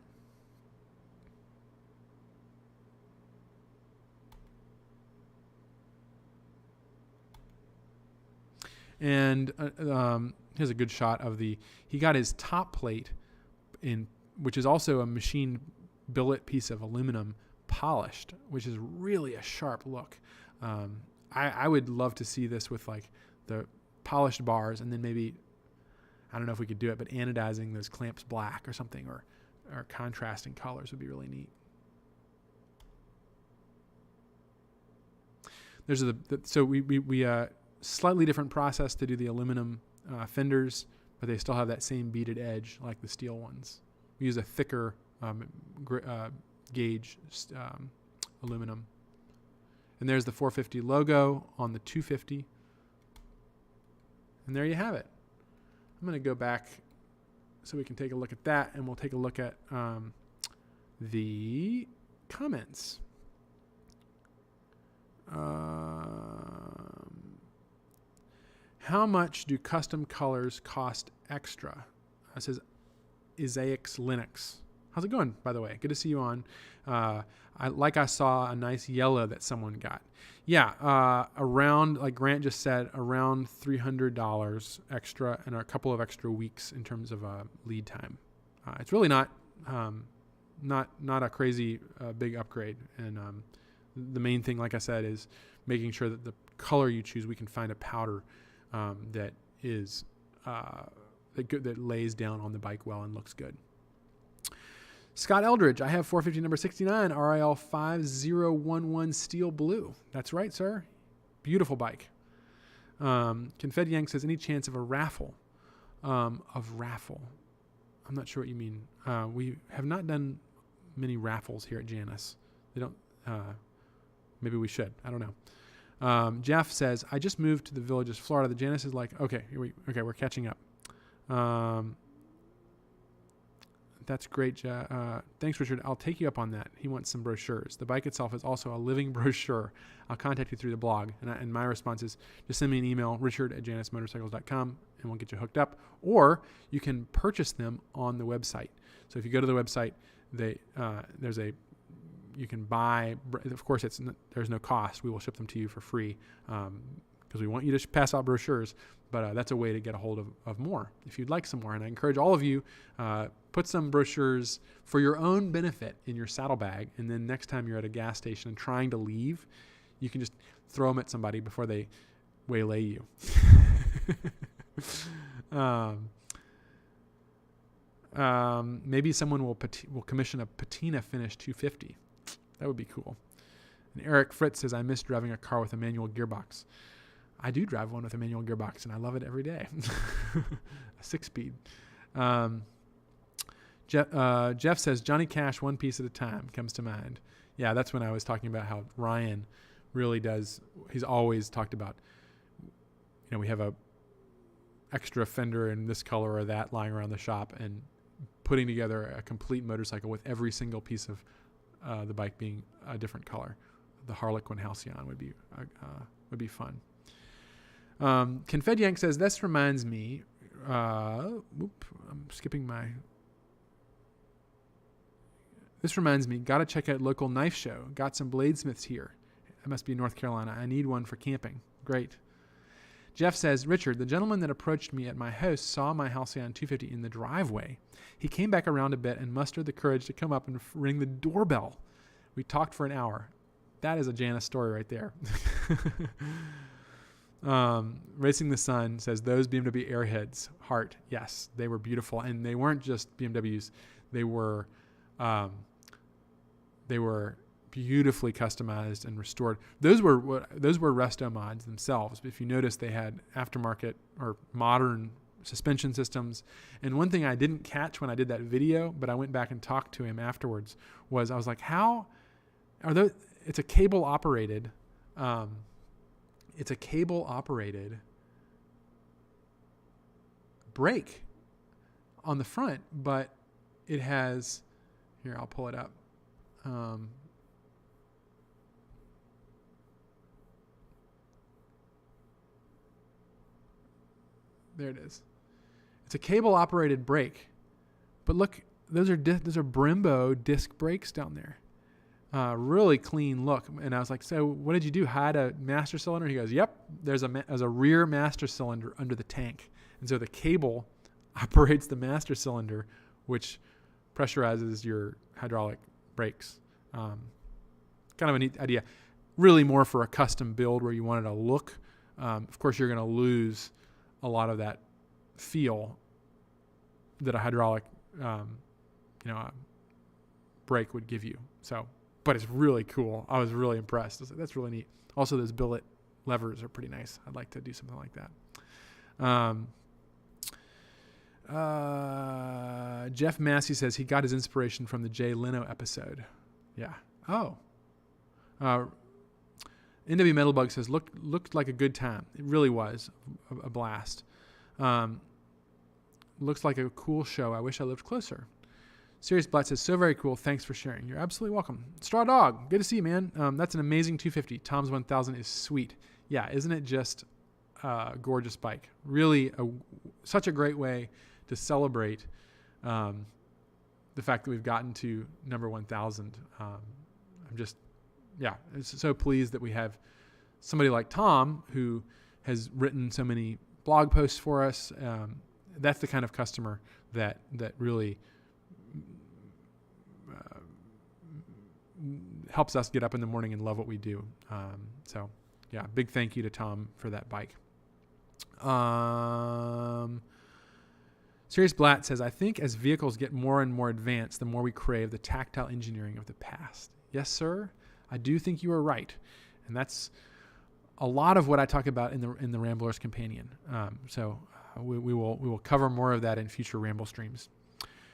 And here's a good shot of he got his top plate which is also a machined billet piece of aluminum, polished, which is really a sharp look. I would love to see this with like the polished bars, and then maybe, I don't know if we could do it, but anodizing those clamps black or something, or contrasting colors would be really neat. There's so we slightly different process to do the aluminum fenders, but they still have that same beaded edge like the steel ones. We use a thicker gauge aluminum. And there's the 450 logo on the 250. And there you have it. I'm going to go back so we can take a look at that, and we'll take a look at the comments. How much do custom colors cost extra? It says Isaacs Linux. How's it going, by the way? Good to see you on. I saw a nice yellow that someone got. Yeah, around, like Grant just said, around $300 extra and a couple of extra weeks in terms of lead time. It's really not a crazy big upgrade. And the main thing, like I said, is making sure that the color you choose, we can find a powder that is that lays down on the bike well and looks good. Scott Eldridge, I have 450 number 69 RIL 5011 steel blue. That's right, sir. Beautiful bike. Confetti Yank says, any chance of a raffle? Raffle. I'm not sure what you mean. We have not done many raffles here at Janus. They don't. Maybe we should. I don't know. Jeff says, I just moved to the Villages, Florida. The Janus is like, okay, we're catching up. That's great. Thanks, Richard. I'll take you up on that. He wants some brochures. The bike itself is also a living brochure. I'll contact you through the blog. And my response is just send me an email, richard@janusmotorcycles.com, and we'll get you hooked up. Or you can purchase them on the website. So if you go to the website, you can buy. Of course, there's no cost. We will ship them to you for free because we want you to pass out brochures. But that's a way to get a hold of more if you'd like some more. And I encourage all of you, put some brochures for your own benefit in your saddlebag. And then next time you're at a gas station and trying to leave, you can just throw them at somebody before they waylay you. Maybe someone will commission a patina finish 250. That would be cool. And Eric Fritz says, I miss driving a car with a manual gearbox. I do drive one with a manual gearbox, and I love it every day. A 6-speed. Jeff says, Johnny Cash, one piece at a time, comes to mind. Yeah, that's when I was talking about how Ryan really does. He's always talked about, we have a extra fender in this color or that lying around the shop, and putting together a complete motorcycle with every single piece of the bike being a different color. The Harlequin Halcyon would be fun. Confed Yank says, this reminds me, I'm skipping this reminds me, got to check out local knife show. Got some bladesmiths here. It must be North Carolina. I need one for camping. Great. Jeff says, Richard, the gentleman that approached me at my house saw my Halcyon 250 in the driveway. He came back around a bit and mustered the courage to come up and ring the doorbell. We talked for an hour. That is a Janus story right there. Racing the Sun says, those BMW Airheads, heart. Yes, they were beautiful. And they weren't just BMWs. They were beautifully customized and restored. Those were resto mods themselves. If you notice, they had aftermarket or modern suspension systems. And one thing I didn't catch when I did that video, but I went back and talked to him afterwards, was I was like, how are those? It's a cable operated brake on the front, but it has, here, I'll pull it up. There it is. It's a cable operated brake, but look, those are Brembo disc brakes down there. Really clean look. And I was like, so what did you do? Hide a master cylinder? He goes, yep, there's a rear master cylinder under the tank. And so the cable operates the master cylinder, which pressurizes your hydraulic brakes. Kind of a neat idea. Really more for a custom build where you wanted to look. Of course, you're going to lose a lot of that feel that a hydraulic brake would give you. So, but it's really cool. I was really impressed. I was like, that's really neat. Also, those billet levers are pretty nice. I'd like to do something like that. Jeff Massey says he got his inspiration from the Jay Leno episode. Yeah. Oh. NW Metalbug says looked like a good time. It really was a blast. Looks like a cool show. I wish I lived closer. Sirius Blatt says, so very cool. Thanks for sharing. You're absolutely welcome. Straw Dog, good to see you, man. That's an amazing 250. Tom's 1000 is sweet. Yeah, isn't it just a gorgeous bike? Really such a great way to celebrate the fact that we've gotten to number 1000. I'm so pleased that we have somebody like Tom who has written so many blog posts for us. That's the kind of customer that really helps us get up in the morning and love what we do. So yeah, big thank you to Tom for that bike. Sirius Blatt says, I think as vehicles get more and more advanced, the more we crave the tactile engineering of the past. Yes, sir. I do think you are right. And that's a lot of what I talk about in the Rambler's Companion. So we will cover more of that in future Ramble streams.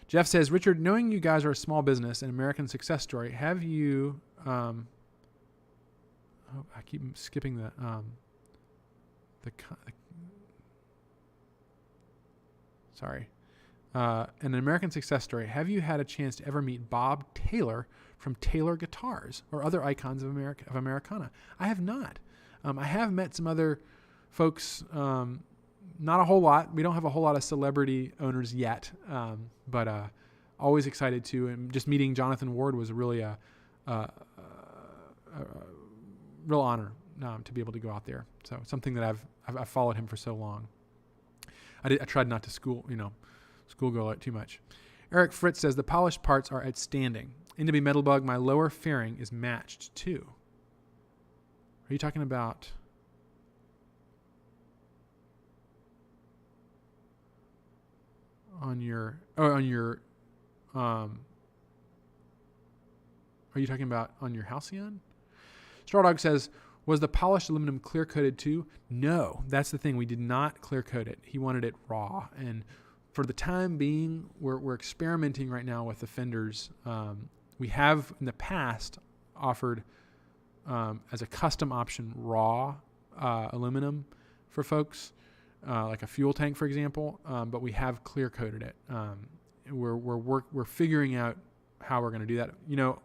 Jeff says, Richard, knowing you guys are a small business and American success story, have you oh, I keep skipping the sorry. An American success story. Have you had a chance to ever meet Bob Taylor from Taylor Guitars or other icons of Americana? I have not. I have met some other folks, not a whole lot. We don't have a whole lot of celebrity owners yet, but always excited to. And just meeting Jonathan Ward was really a real honor to be able to go out there. So something that I've followed him for so long. I tried not to schoolgirl it too much. Eric Fritz says the polished parts are outstanding. NW Metalbug, my lower fairing is matched too. Are you talking about? Are you talking about on your Halcyon? Straw Dog says, was the polished aluminum clear coated too? No, that's the thing. We did not clear coat it. He wanted it raw. And for the time being, we're experimenting right now with the fenders. We have in the past offered as a custom option raw aluminum for folks, like a fuel tank, for example. But we have clear coated it. We're figuring out how we're going to do that.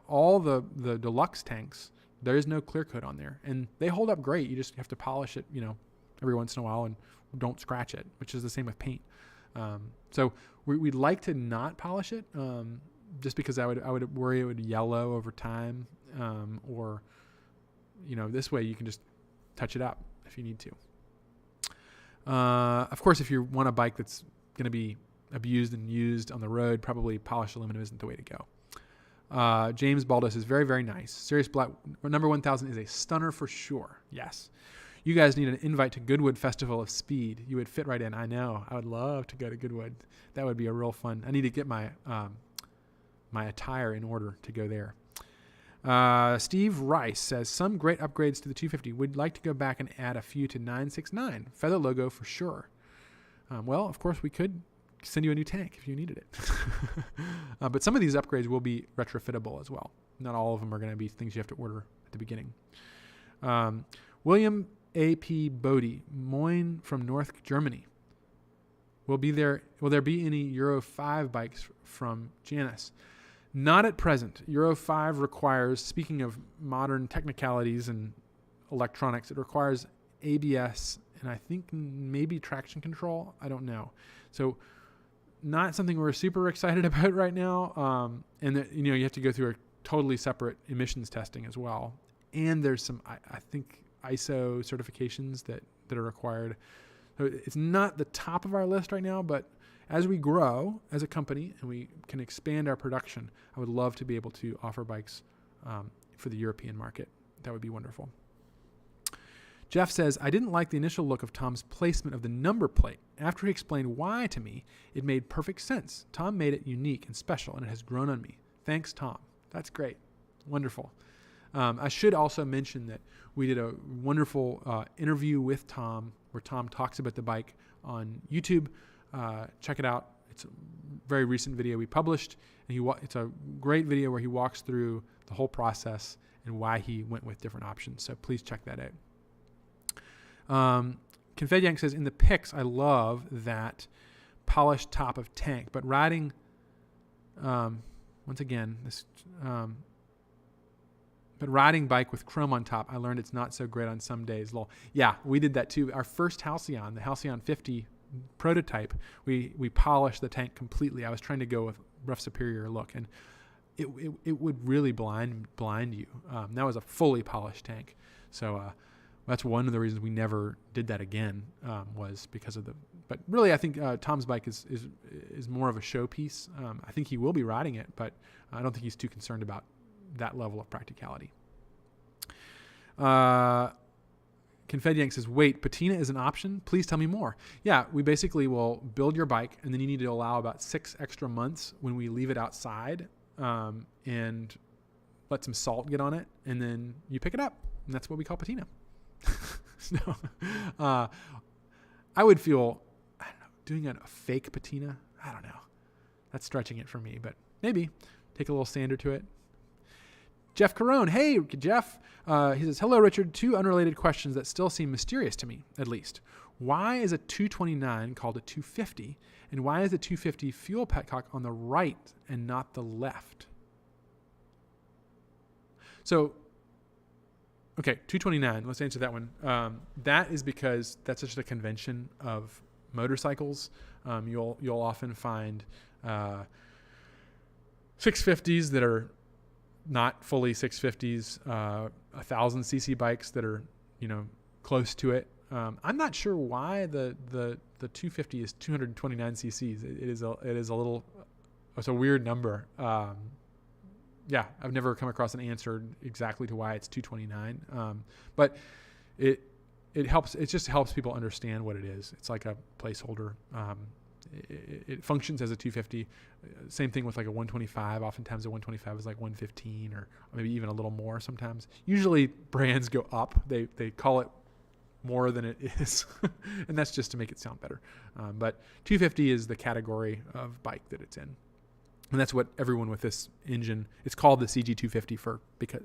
All the deluxe tanks, there is no clear coat on there, and they hold up great. You just have to polish it, every once in a while, and don't scratch it, which is the same with paint. So we'd like to not polish it, just because I would worry it would yellow over time, or this way you can just touch it up if you need to. Of course, if you want a bike that's going to be abused and used on the road, probably polished aluminum isn't the way to go. James Baldos is very, very nice. Sirius Black number 1000 is a stunner for sure. Yes. You guys need an invite to Goodwood Festival of Speed. You would fit right in. I know. I would love to go to Goodwood. That would be a real fun. I need to get my my attire in order to go there. Steve Rice says, some great upgrades to the 250. Would like to go back and add a few to 969. Feather logo for sure. Well, of course, we could send you a new tank if you needed it. But some of these upgrades will be retrofittable as well. Not all of them are going to be things you have to order at the beginning. William A.P. Bodie, Moin from North Germany. Will there be any Euro 5 bikes from Janus? Not at present. Euro 5 requires, speaking of modern technicalities and electronics, it requires ABS and I think maybe traction control. I don't know. So not something we're super excited about right now. And you have to go through a totally separate emissions testing as well. And there's some, I think, ISO certifications that are required. So it's not the top of our list right now, but as we grow as a company and we can expand our production, I would love to be able to offer bikes for the European market. That would be wonderful. Jeff says, I didn't like the initial look of Tom's placement of the number plate. After he explained why to me, it made perfect sense. Tom made it unique and special, and it has grown on me. Thanks, Tom. That's great. Wonderful. I should also mention that we did a wonderful interview with Tom where Tom talks about the bike on YouTube. Check it out. It's a very recent video we published. And it's a great video where he walks through the whole process and why he went with different options. So please check that out. Confed says, in the pics, I love that polished top of tank, but riding, once again, but riding bike with chrome on top, I learned it's not so great on some days. Lol. Yeah, we did that too. Our first Halcyon, the Halcyon 50 prototype, we polished the tank completely. I was trying to go with rough superior look, and it would really blind you. That was a fully polished tank. So that's one of the reasons we never did that again, was because of but really I think Tom's bike is more of a showpiece. I think he will be riding it, but I don't think he's too concerned about that level of practicality. Confed Yank says, wait, patina is an option? Please tell me more. Yeah, we basically will build your bike, and then you need to allow about 6 extra months when we leave it outside and let some salt get on it, and then you pick it up. And that's what we call patina. So, I would feel, I don't know, doing a fake patina, I don't know. That's stretching it for me, but maybe take a little sander to it. Jeff Carone. Hey, Jeff. He says, hello, Richard. 2 unrelated questions that still seem mysterious to me, at least. Why is a 229 called a 250? And why is the 250 fuel petcock on the right and not the left? So, okay, 229. Let's answer that one. That is because that's just a convention of motorcycles. You'll often find 650s that are not fully 650s, 1,000cc bikes that are, close to it. I'm not sure why the 250 is 229 cc's. It's a weird number. Yeah, I've never come across an answer exactly to why it's 229. But it helps. It just helps people understand what it is. It's like a placeholder. It functions as a 250. Same thing with like a 125. Oftentimes a 125 is like 115 or maybe even a little more sometimes. Usually brands go up. They call it more than it is. And that's just to make it sound better. But 250 is the category of bike that it's in. And that's what everyone with this engine, it's called the CG250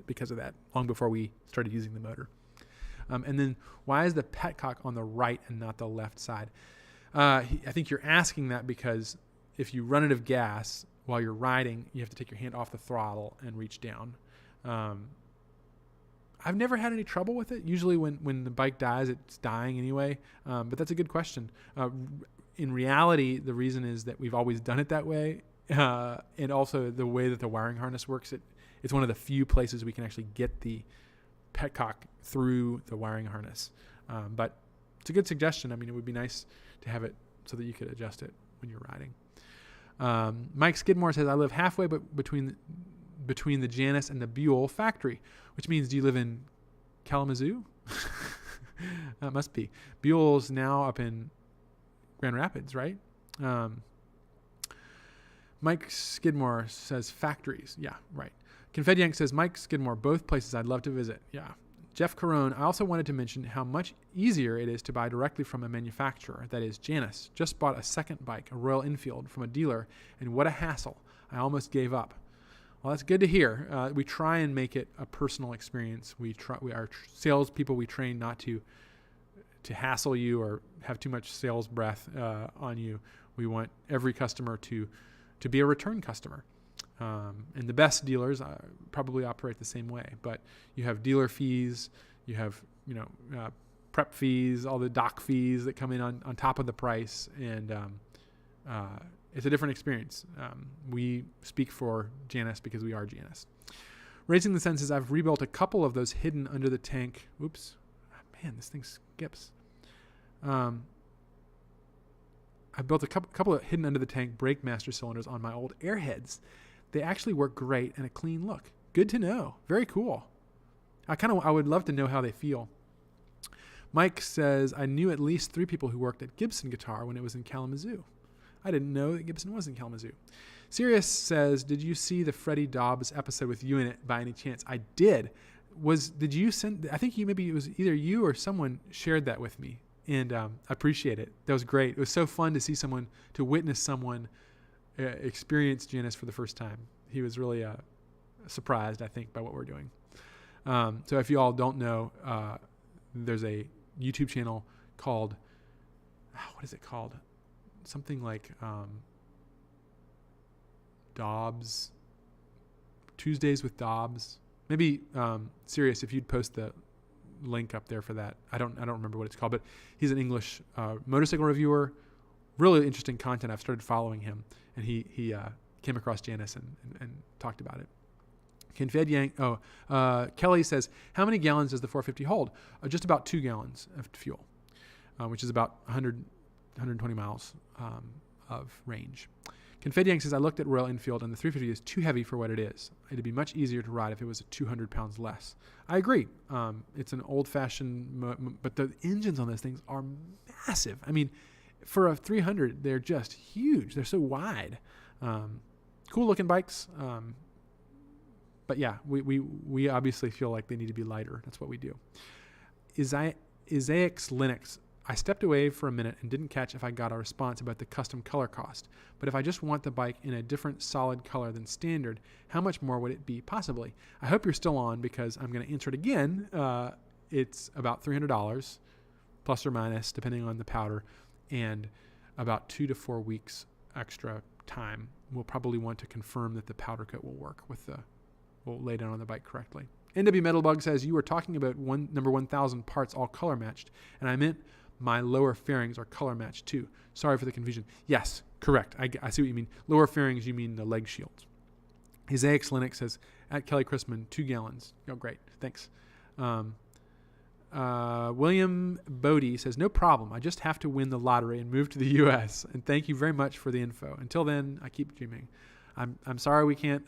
because of that, long before we started using the motor. And then why is the petcock on the right and not the left side? I think you're asking that because if you run out of gas while you're riding, you have to take your hand off the throttle and reach down. I've never had any trouble with it. Usually when the bike dies, it's dying anyway. But that's a good question. In reality, the reason is that we've always done it that way. And also the way that the wiring harness works, it's one of the few places we can actually get the petcock through the wiring harness. But it's a good suggestion. I mean, it would be nice to have it so that you could adjust it when you're riding. Mike Skidmore says, I live halfway between the Janus and the Buell factory, which means, do you live in Kalamazoo? That must be. Buell's now up in Grand Rapids, right? Mike Skidmore says factories. Yeah, right. Confed says, Mike Skidmore, both places I'd love to visit. Yeah. Jeff Carone, I also wanted to mention how much easier it is to buy directly from a manufacturer, that is Janus. Just bought a second bike, a Royal Enfield, from a dealer, and what a hassle. I almost gave up. Well, that's good to hear. We try and make it a personal experience. Our salespeople, we train not to hassle you or have too much sales breath on you. We want every customer to be a return customer. And the best dealers probably operate the same way, but you have dealer fees, you have, prep fees, all the dock fees that come in on top of the price. And, it's a different experience. We speak for Janus because we are Janus. Raising the Senses, I've rebuilt a couple of those hidden under the tank. Oops. Man, this thing skips. I built a couple of hidden under the tank brake master cylinders on my old Airheads. They actually work great and a clean look. Good to know. Very cool. I would love to know how they feel. Mike says, I knew at least 3 people who worked at Gibson Guitar when it was in Kalamazoo. I didn't know that Gibson was in Kalamazoo. Sirius says, did you see the Freddie Dobbs episode with you in it by any chance? I did. Did you send, I think maybe it was either you or someone shared that with me. And I appreciate it. That was great. It was so fun to see to witness someone experience Janus for the first time. He was really surprised, I think, by what we're doing. So if you all don't know, there's a YouTube channel called, what is it called? Something like Dobbs, Tuesdays with Dobbs. Maybe Sirius, if you'd post the link up there for that. I don't remember what it's called, but he's an English motorcycle reviewer. Really interesting content. I've started following him, and he came across Janus and talked about it. Kelly says, how many gallons does the 450 hold? Just about 2 gallons of fuel, which is about 120 miles of range. Confed says, I looked at Royal Enfield and the 350 is too heavy for what it is. It'd be much easier to ride if it was 200 pounds less. I agree. It's an old-fashioned, but the engines on those things are massive. I mean, for a 300, they're just huge. They're so wide. Cool-looking bikes. But yeah, we obviously feel like they need to be lighter. That's what we do. Isaiah's Linux. I stepped away for a minute and didn't catch if I got a response about the custom color cost. But if I just want the bike in a different solid color than standard, how much more would it be possibly? I hope you're still on because I'm going to answer it again. It's about $300 plus or minus depending on the powder, and about 2 to 4 weeks extra time. We'll probably want to confirm that the powder coat will work we'll lay down on the bike correctly. NW Metalbug says, you were talking about number 1000 parts all color matched, and I meant my lower fairings are color matched too. Sorry for the confusion. Yes, correct. I see what you mean. Lower fairings, you mean the leg shields. Isaacs Linux says, at Kelly Chrisman, 2 gallons. Oh, great. Thanks. William Bodie says, no problem. I just have to win the lottery and move to the U.S. And thank you very much for the info. Until then, I keep dreaming. I'm sorry we can't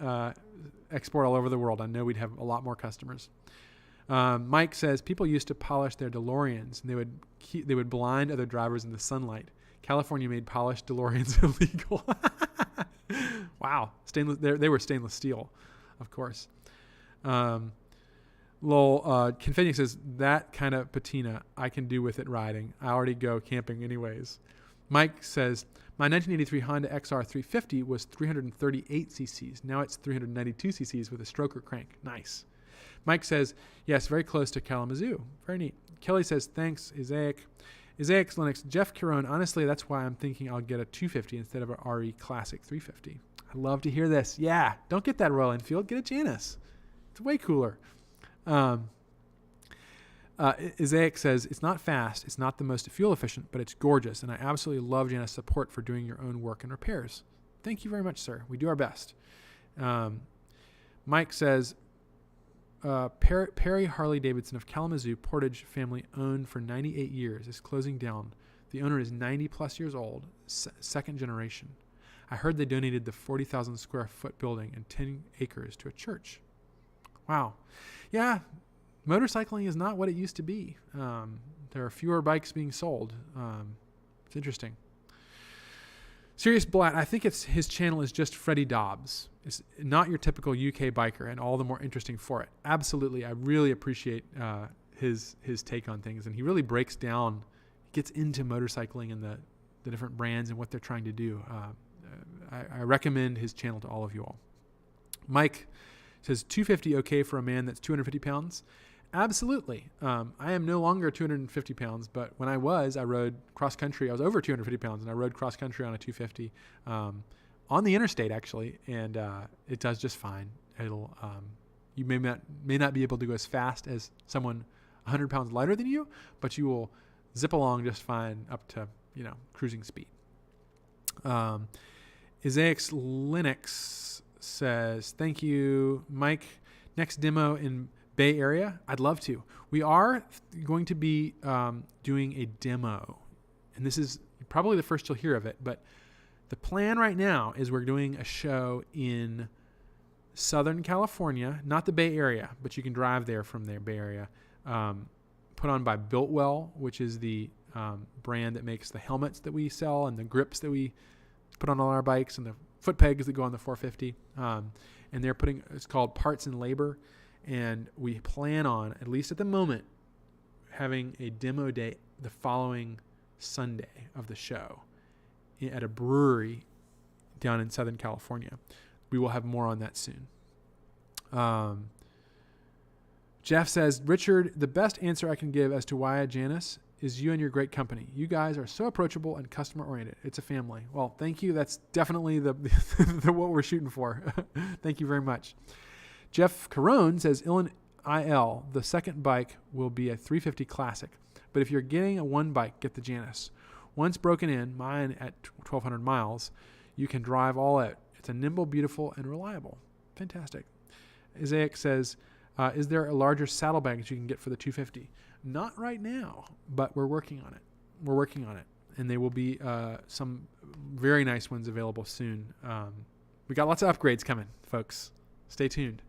export all over the world. I know we'd have a lot more customers. Mike says, people used to polish their DeLoreans, and they would blind other drivers in the sunlight. California made polished DeLoreans illegal. Wow. They were stainless steel, of course. Confetti says, that kind of patina I can do with it riding. I already go camping anyways. Mike says, my 1983 Honda XR 350 was 338 cc's. Now it's 392 cc's with a stroker crank. Nice. Mike says, yes, very close to Kalamazoo. Very neat. Kelly says, thanks, Isaac. Isaac Linux, Jeff Carone, honestly, that's why I'm thinking I'll get a 250 instead of a RE Classic 350. I love to hear this. Yeah, don't get that Royal Enfield. Get a Janus. It's way cooler. Isaac says, it's not fast, it's not the most fuel efficient, but it's gorgeous, and I absolutely love Janus' support for doing your own work and repairs. Thank you very much, sir. We do our best. Mike says, Perry Harley Davidson of Kalamazoo, Portage family owned for 98 years, is closing down. The owner is 90 plus years old, second generation. I heard they donated the 40,000 square foot building and 10 acres to a church. Wow. Yeah, motorcycling is not what it used to be. There are fewer bikes being sold. It's interesting. Sirius Blatt, I think his channel is just Freddie Dobbs. It's not your typical UK biker, and all the more interesting for it. Absolutely, I really appreciate his take on things, and he really breaks down, gets into motorcycling and the different brands and what they're trying to do. I recommend his channel to all of you all. Mike says, 250 okay for a man that's 250 pounds? Absolutely. I am no longer 250 pounds, but when I rode cross country. I was over 250 pounds, and I rode cross country on a 250 on the interstate, actually, and it does just fine. It'll you may not be able to go as fast as someone 100 pounds lighter than you, but you will zip along just fine up to cruising speed. Isaacs Linux says, thank you, Mike. Next demo in Bay Area, I'd love to. We are going to be doing a demo, and this is probably the first you'll hear of it, but the plan right now is we're doing a show in Southern California, not the Bay Area, but you can drive there from the Bay Area, put on by Biltwell, which is the brand that makes the helmets that we sell and the grips that we put on all our bikes and the foot pegs that go on the 450. And they're it's called Parts and Labor. And we plan on, at least at the moment, having a demo day the following Sunday of the show at a brewery down in Southern California. We will have more on that soon. Jeff says, Richard, the best answer I can give as to why a Janus is you and your great company. You guys are so approachable and customer oriented. It's a family. Well, thank you. That's definitely the what we're shooting for. Thank you very much. Jeff Carone says, IL, the second bike will be a 350 Classic. But if you're getting a one bike, get the Janus. Once broken in, mine at 1,200 miles, you can drive all out. It's a nimble, beautiful, and reliable. Fantastic. Isaac says, is there a larger saddlebag that you can get for the 250? Not right now, but we're working on it. And there will be some very nice ones available soon. We got lots of upgrades coming, folks. Stay tuned.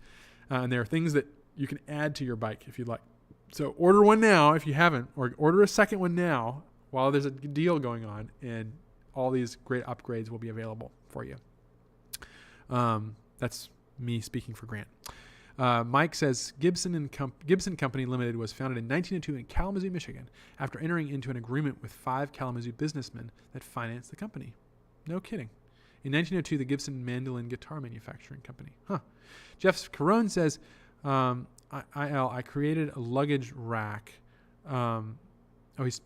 And there are things that you can add to your bike if you'd like. So order one now if you haven't, or order a second one now while there's a deal going on, and all these great upgrades will be available for you. That's me speaking for Grant. Mike says Gibson Company Limited was founded in 1902 in Kalamazoo, Michigan, after entering into an agreement with 5 Kalamazoo businessmen that financed the company. No kidding. In 1902, the Gibson Mandolin Guitar Manufacturing Company. Huh. Jeff Carone says, I created a luggage rack. He's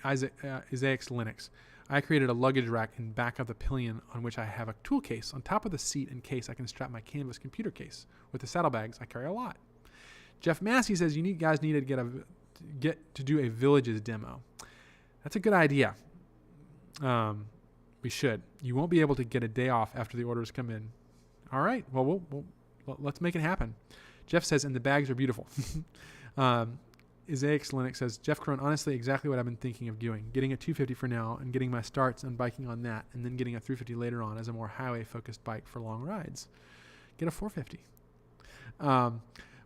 Isaac Linux. I created a luggage rack in back of the pillion on which I have a tool case. On top of the seat in case I can strap my canvas computer case. With the saddlebags, I carry a lot. Jeff Massey says, guys need to get to do a villages demo. That's a good idea. We should. You won't be able to get a day off after the orders come in. All right. Well, let's make it happen. Jeff says, and the bags are beautiful. Isaac Linux says, Jeff Crone, honestly, exactly what I've been thinking of doing. Getting a 250 for now and getting my starts on biking on that, and then getting a 350 later on as a more highway-focused bike for long rides. Get a 450.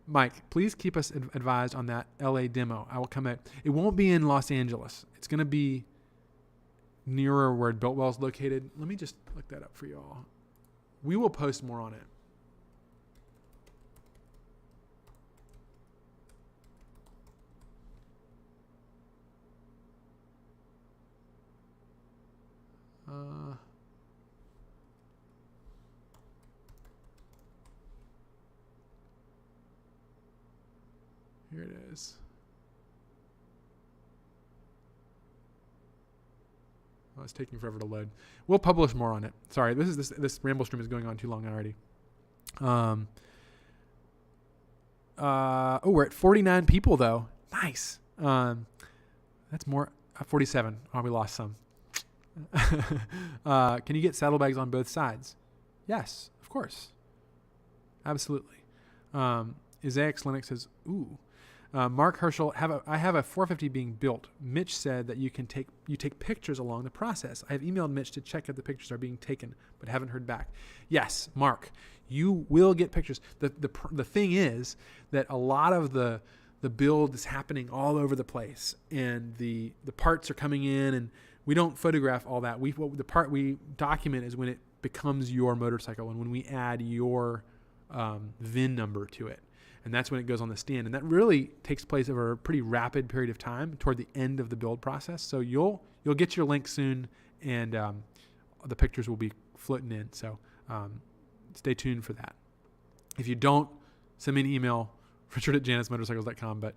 Mike, please keep us advised on that LA demo. I will come out. It won't be in Los Angeles. It's going to be nearer where Biltwell is located. Let me just look that up for y'all. We will post more on it. Here it is. Oh, it's taking forever to load. We'll publish more on it. Sorry, this Ramblestream is going on too long already. We're at 49 people though. Nice. That's more. 47. Oh, we lost some. Can you get saddlebags on both sides? Yes, of course. Absolutely. Isaac Linux says, ooh. Mark Herschel, I have a 450 being built. Mitch said that you take pictures along the process. I have emailed Mitch to check if the pictures are being taken, but haven't heard back. Yes, Mark, you will get pictures. The thing is that a lot of the build is happening all over the place, and the parts are coming in, and we don't photograph all that. The part we document is when it becomes your motorcycle and when we add your VIN number to it. And that's when it goes on the stand. And that really takes place over a pretty rapid period of time toward the end of the build process. So you'll get your link soon, and the pictures will be floating in. So stay tuned for that. If you don't, send me an email, richard@janusmotorcycles.com, but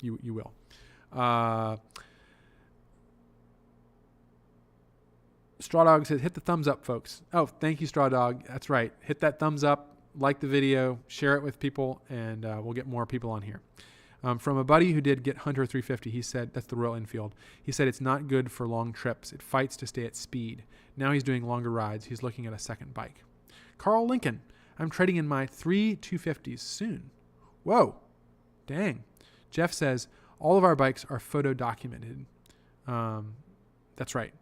you will. Straw Dog says, hit the thumbs up, folks. Oh, thank you, Straw Dog. That's right. Hit that thumbs up. Like the video, share it with people, and we'll get more people on here. From a buddy who did get Hunter 350, he said, that's the Royal Enfield. He said it's not good for long trips. It fights to stay at speed. Now he's doing longer rides. He's looking at a second bike. Carl Lincoln, I'm trading in my 3 250s soon. Whoa, dang. Jeff says, all of our bikes are photo documented. That's right.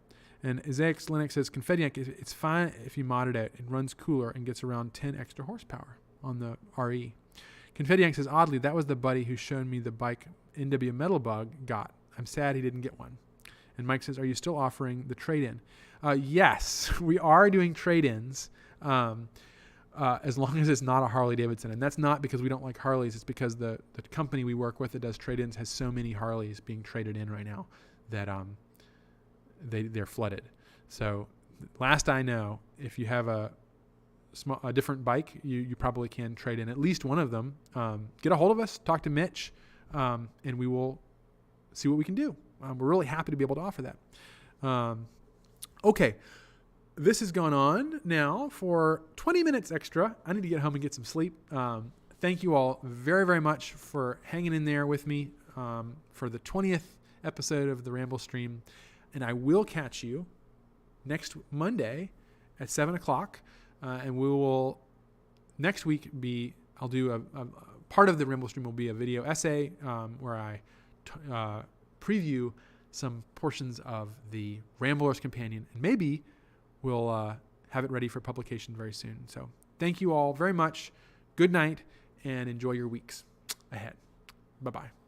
And Isaac Linux says, Confediac, it's fine if you mod it out. It runs cooler and gets around 10 extra horsepower on the RE. Confediac says, oddly, that was the buddy who showed me the bike NW Metal Bug got. I'm sad he didn't get one. And Mike says, are you still offering the trade-in? Yes, we are doing trade-ins as long as it's not a Harley Davidson. And that's not because we don't like Harleys. It's because the company we work with that does trade-ins has so many Harleys being traded in right now that they're flooded. So last I know, if you have a different bike, you probably can trade in at least one of them. Get a hold of us, talk to Mitch, and we will see what we can do. We're really happy to be able to offer that. Okay, this has gone on now for 20 minutes extra. I need to get home and get some sleep. Thank you all very, very much for hanging in there with me for the 20th episode of the Ramblestream. And I will catch you next Monday at 7 o'clock. And we will next week I'll do a part of the Ramblestream will be a video essay where I preview some portions of the Rambler's Companion. And maybe we'll have it ready for publication very soon. So thank you all very much. Good night and enjoy your weeks ahead. Bye-bye.